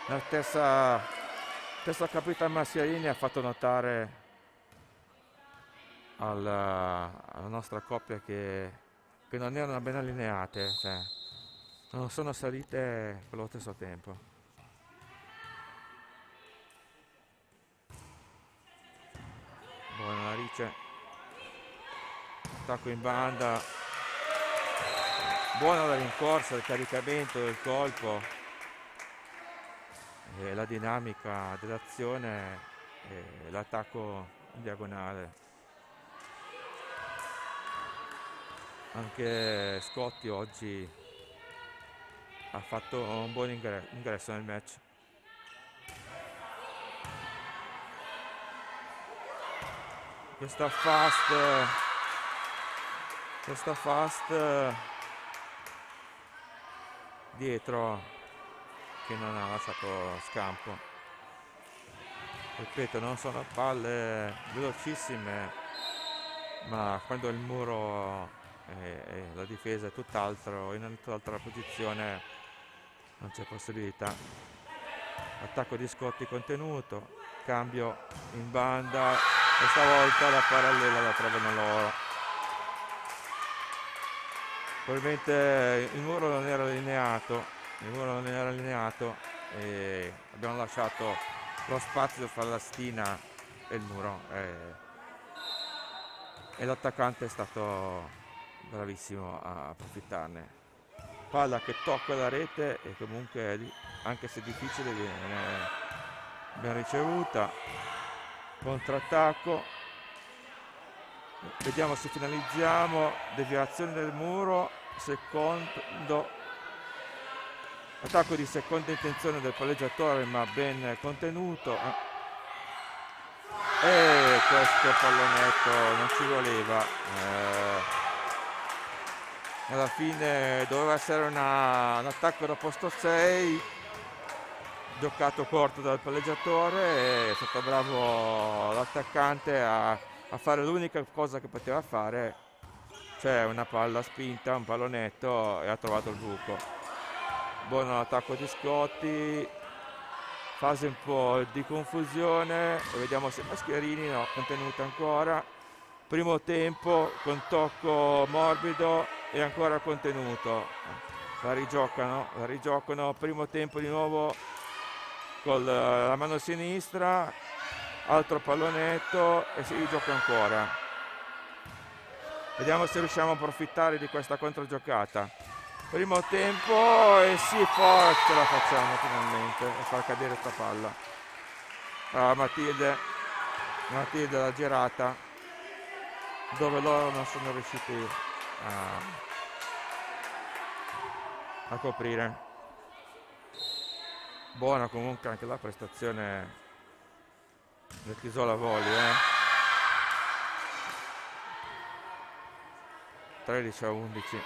la terza Capitan Mascherini ha fatto notare alla nostra coppia che non erano ben allineate, cioè non sono salite allo stesso tempo. Buona Narice, attacco in banda, buona la rincorsa, il caricamento del colpo e la dinamica dell'azione e l'attacco in diagonale. Anche Scotti oggi ha fatto un buon ingresso nel match. Questa fast dietro che non ha lasciato scampo. Ripeto, non sono palle velocissime, ma quando il muro e la difesa è tutt'altro, in tutt'altra posizione, non c'è possibilità. Attacco di Scotti contenuto, cambio in banda e stavolta la parallela la trovano loro. Probabilmente il muro non era allineato e abbiamo lasciato lo spazio fra la stina e il muro e l'attaccante è stato bravissimo a approfittarne. Palla che tocca la rete e comunque anche se difficile viene ben ricevuta. Contrattacco, vediamo se finalizziamo. Deviazione del muro, secondo attacco di seconda intenzione del palleggiatore ma ben contenuto, e questo pallonetto non ci voleva, alla fine doveva essere un attacco da posto 6, giocato corto dal palleggiatore e è stato bravo l'attaccante a fare l'unica cosa che poteva fare, cioè una palla spinta, un pallonetto, e ha trovato il buco. Buono l'attacco di Scotti, fase un po' di confusione, e vediamo se Mascherini, no, contenuta ancora. Primo tempo con tocco morbido e ancora contenuto. La rigiocano, primo tempo di nuovo con la mano sinistra, altro pallonetto e si rigioca ancora. Vediamo se riusciamo a approfittare di questa controgiocata. Primo tempo e sì, forza, ce la facciamo finalmente a far cadere sta palla. Matilde l'ha girata dove loro non sono riusciti a coprire. Buona comunque anche la prestazione del Chisola Volley, 13-11.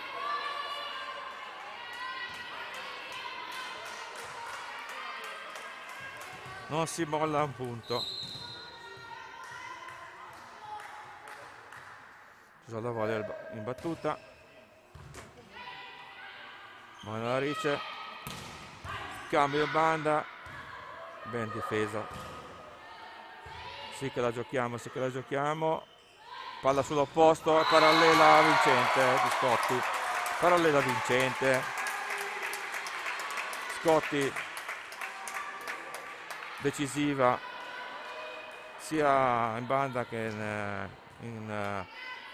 Non si molla un punto. Chisola Volley in battuta. Manolarice, cambio banda, ben difesa. Sì che la giochiamo. Palla sull'opposto, parallela vincente di Scotti. Parallela vincente. Scotti decisiva sia in banda che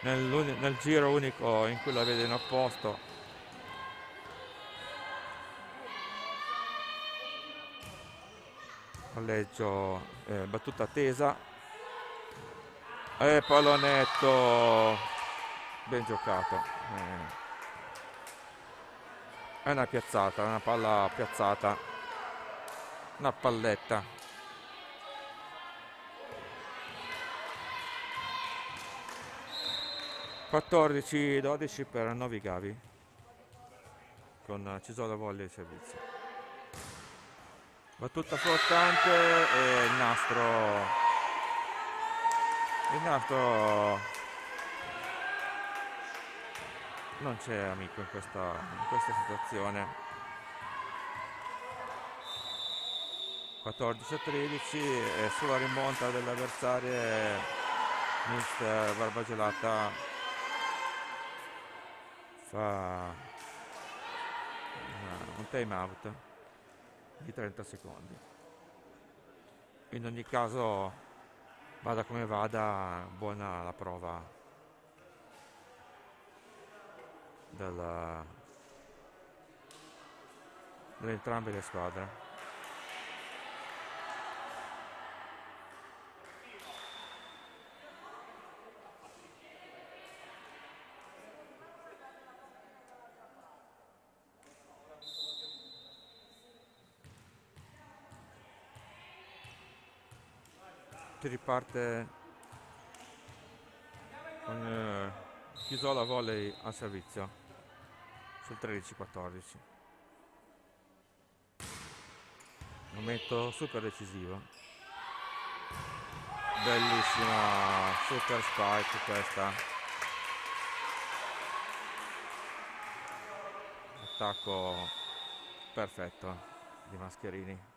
nel giro unico in cui la vede in opposto. Palleggio, battuta tesa e pallonetto ben giocato. È una piazzata, una palla piazzata, una palletta. (14-12) per Novi Gavi con Cisola Volley in servizio. Battuta flottante e il nastro non c'è amico in questa situazione. 14-13 e sulla rimonta dell'avversario Mister Barbagelata fa un time out di 30 secondi. In ogni caso, vada come vada, buona la prova delle entrambe le squadre. Si riparte con Chisola Volley al servizio sul 13-14. Momento super decisivo. Bellissima super spike questa. Attacco perfetto di Mascherini.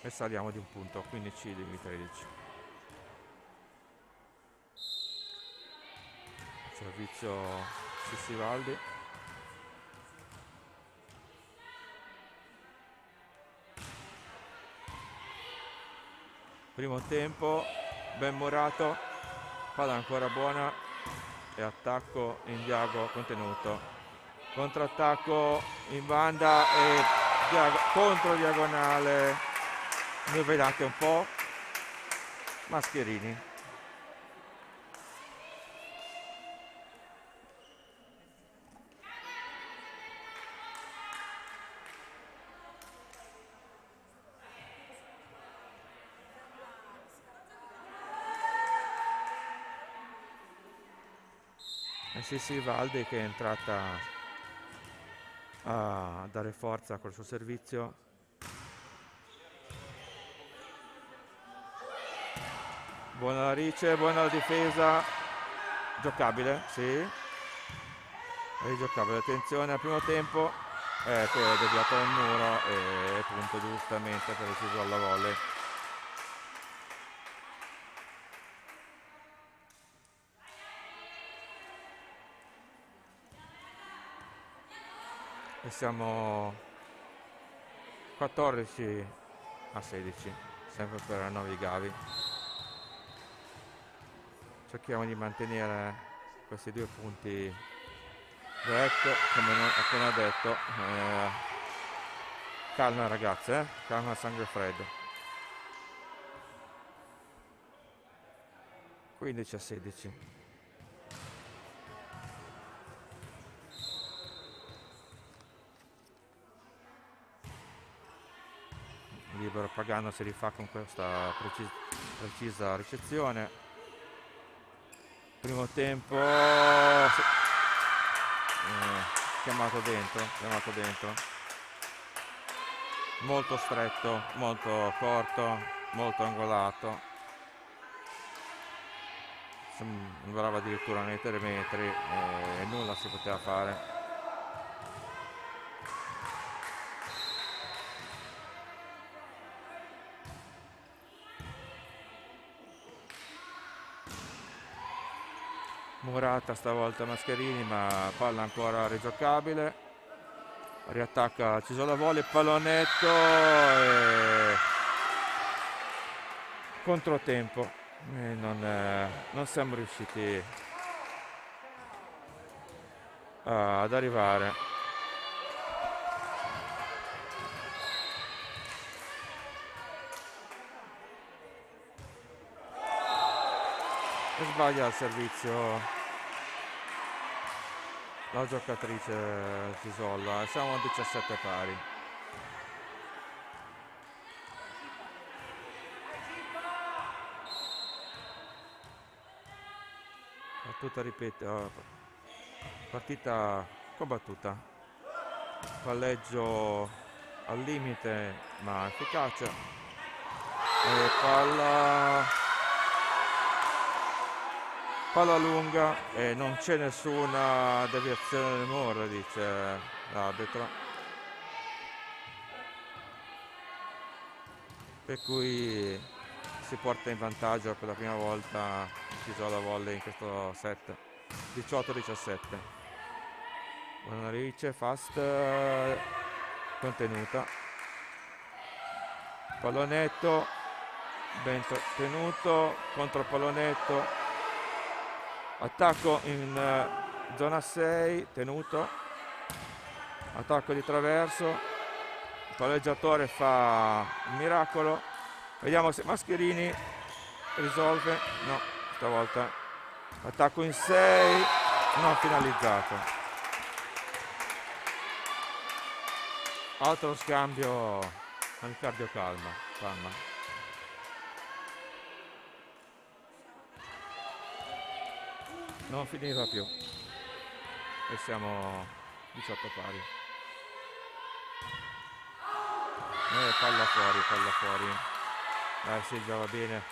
E saliamo di un punto, 15-13. Servizio Sissivaldi. Primo tempo, ben murato, palla ancora buona e attacco in diago contenuto. Contrattacco in banda e contro diagonale. Ne vedete un po'. Mascherini. sì, Valde che è entrata a dare forza col suo servizio. Buona la Rice, buona la difesa, giocabile, sì, rigiocabile, attenzione al primo tempo, che è deviato dal muro e punto giustamente per deciso alla volley. E siamo 14-16, sempre per Novi Gavi. Cerchiamo di mantenere questi 2 punti direct, come appena detto. Calma ragazze, calma, sangue freddo. 15-16. Libero Pagano si rifà con questa precisa ricezione. Primo tempo chiamato dentro, molto stretto, molto corto, molto angolato, sembrava addirittura nei 3 metri e nulla si poteva fare. Murata stavolta Mascherini, ma palla ancora rigiocabile, riattacca Cisola Volley, pallonetto e controtempo, e non siamo riusciti ad arrivare. E sbaglia il servizio la giocatrice Cisolla, siamo a 17 pari. Battuta, ripeto, partita combattuta, palleggio al limite ma efficace, e palla lunga e non c'è nessuna deviazione del muro, dice l'arbitro, per cui si porta in vantaggio per la prima volta Cisola Volley in questo set, 18-17. Buona Rice, fast, contenuta, pallonetto ben tenuto, contro pallonetto, attacco in zona 6, tenuto, attacco di traverso, il palleggiatore fa un miracolo, vediamo se Mascherini risolve, no, stavolta attacco in 6, non finalizzato. Altro scambio al cardio calma. Non finiva più e siamo 18 pari. Palla fuori. Dai Silvia, va bene.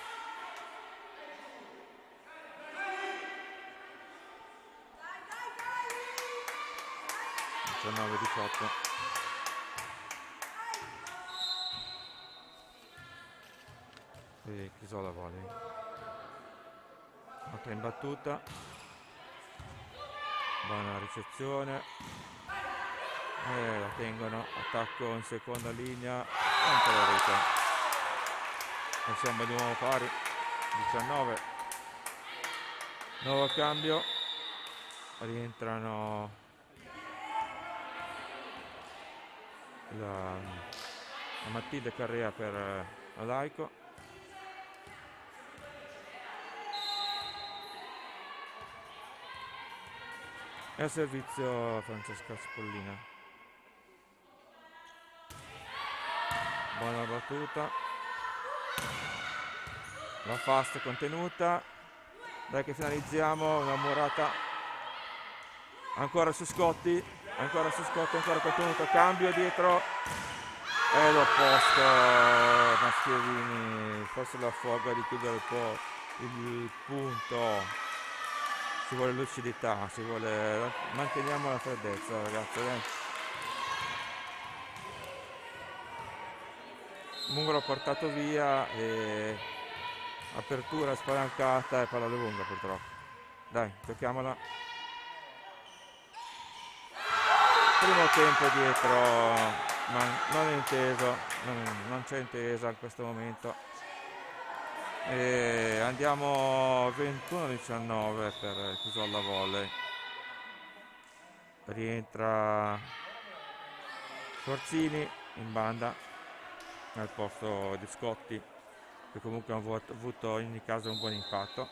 Diciannove 18. E Chisola Volley. Altra imbattuta. Buona ricezione. La tengono. Attacco in seconda linea. Anche la rete. E siamo di nuovo pari. 19. Nuovo cambio. Rientrano la Matilde Carrea per la Laico. E a servizio Francesca Spollina. Buona battuta, la fast contenuta, dai che finalizziamo, una murata ancora su Scotti, ancora contenuto, cambio dietro e l'opposto. Maschierini, forse la foga di chiudere un po' il punto. Ci vuole lucidità, manteniamo la freddezza, ragazzi. Mungolo portato via e apertura spalancata e palla lunga purtroppo. Dai, giochiamola. Primo tempo dietro, ma non è inteso, non c'è intesa in questo momento. E andiamo 21-19 per il Pisolla Volley. Rientra Sforzini in banda al posto di Scotti, che comunque ha avuto in ogni caso un buon impatto.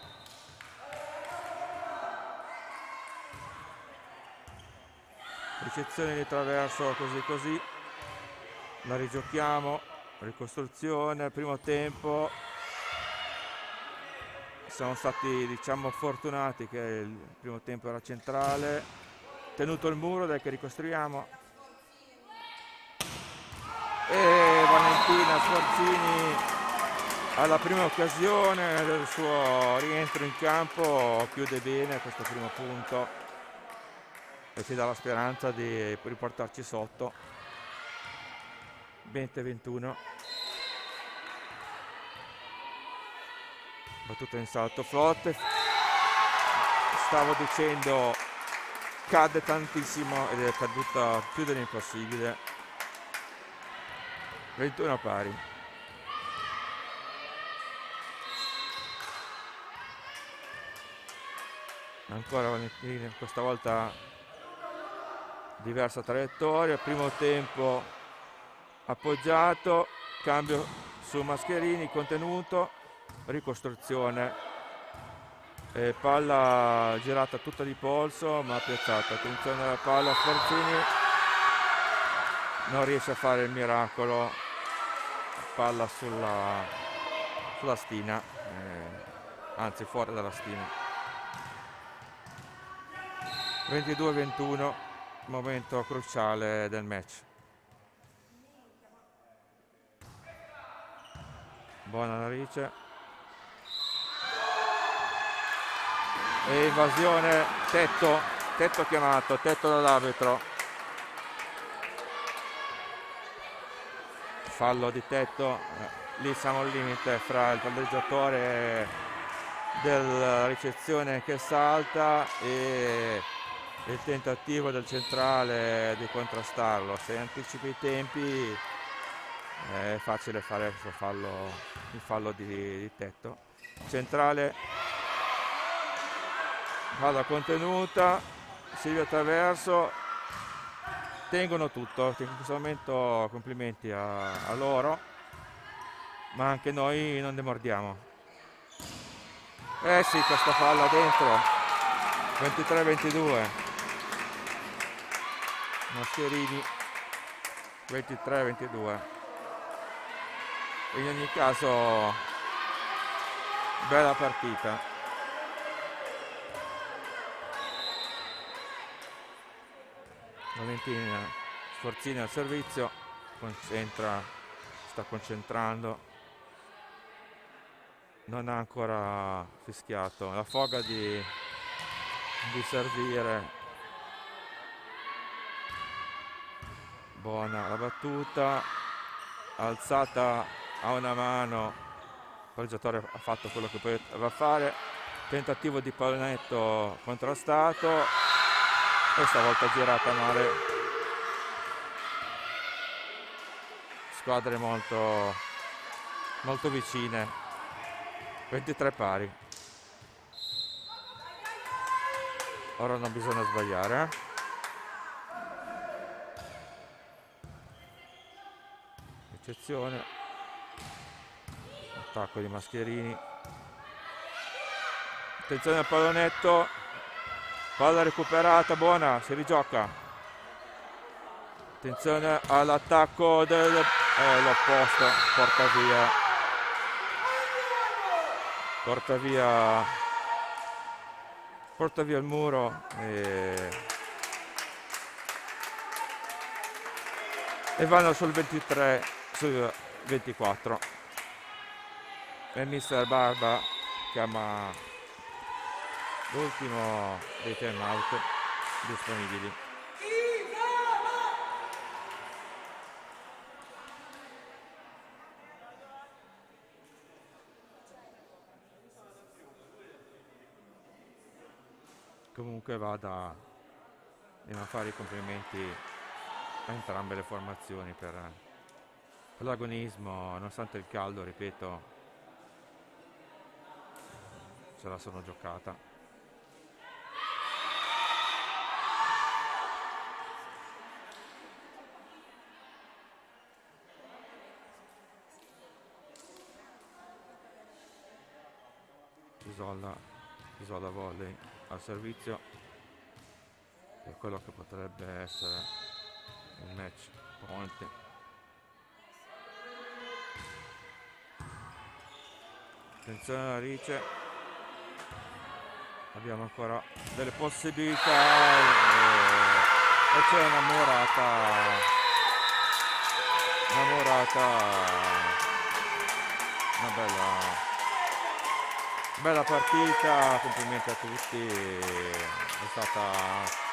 Ricezione di traverso così, la rigiochiamo, ricostruzione, primo tempo. Siamo stati, diciamo, fortunati che il primo tempo era centrale, tenuto il muro, dai che ricostruiamo. E Valentina Sforzini alla prima occasione del suo rientro in campo chiude bene questo primo punto e ci dà la speranza di riportarci sotto 20-21. Battuta in salto flotte, stavo dicendo, cade tantissimo ed è caduta più dell'impossibile. 21 pari. Ancora Valentina, questa volta diversa traiettoria, primo tempo appoggiato, cambio su Mascherini, contenuto, ricostruzione, palla girata tutta di polso ma piazzata. Attenzione alla palla, Sforzini non riesce a fare il miracolo, palla sulla stina, anzi fuori dalla stina. 22-21, momento cruciale del match. Buona narice e invasione, tetto chiamato, tetto dall'arbitro, fallo di tetto. Lì siamo al limite fra il palleggiatore della ricezione che salta e il tentativo del centrale di contrastarlo. Se anticipi i tempi è facile fare il fallo di tetto. Centrale, palla contenuta, Silvia Traverso, tengono tutto. In questo momento complimenti a loro, ma anche noi non demordiamo. Sì, questa palla dentro. 23-22. Mascherini 23-22. In ogni caso bella partita. Valentina Sforzini al servizio, sta concentrando, non ha ancora fischiato, la foga di servire. Buona la battuta, alzata a una mano, il palleggiatore ha fatto quello che poteva fare, tentativo di pallonetto contrastato e stavolta girata male. Squadre molto vicine. 23 pari. Ora non bisogna sbagliare, Eccezione, attacco di Mascherini, attenzione al pallonetto, palla recuperata, buona, si rigioca, attenzione all'attacco l'opposto, porta via il muro e e vanno sul 23 sul 24 e mister Barba chiama l'ultimo dei time out disponibili. Comunque andiamo a fare i complimenti a entrambe le formazioni per l'agonismo, nonostante il caldo, ripeto, se la sono giocata. Isola volley al servizio per quello che potrebbe essere il match point. Attenzione alla Rice, abbiamo ancora delle possibilità e c'è una bella partita, complimenti a tutti, è stata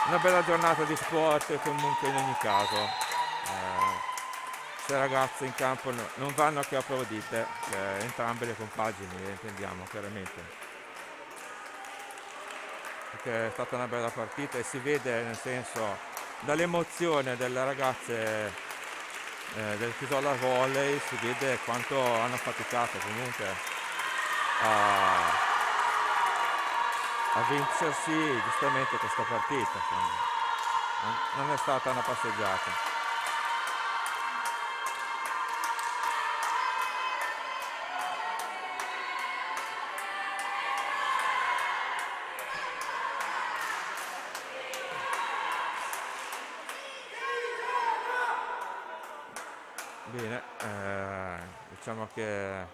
una bella giornata di sport comunque in ogni caso. Queste ragazze in campo non vanno che applaudite, entrambe le compagini, intendiamo chiaramente, perché è stata una bella partita e si vede, nel senso, dall'emozione delle ragazze del Chisola Volley, si vede quanto hanno faticato comunque a vincersi giustamente questa partita, non è stata una passeggiata. Bene, diciamo che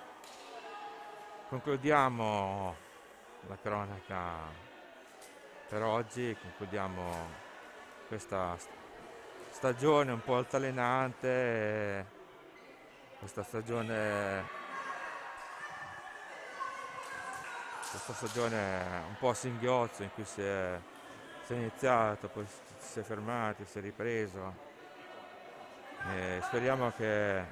concludiamo la cronaca per oggi, concludiamo questa stagione un po' altalenante, questa stagione un po' a singhiozzo in cui si è iniziato, poi si è fermati, si è ripreso. E speriamo che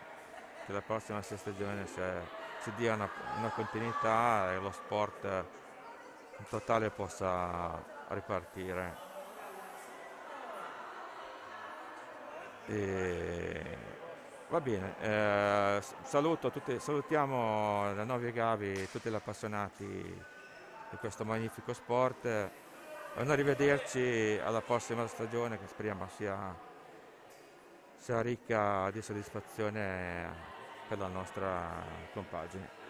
la prossima stagione si dia una continuità e lo sport in totale possa ripartire. E va bene, salutiamo da Novi Gavi tutti gli appassionati di questo magnifico sport. Un arrivederci alla prossima stagione che speriamo sia ricca di soddisfazione per la nostra compagine.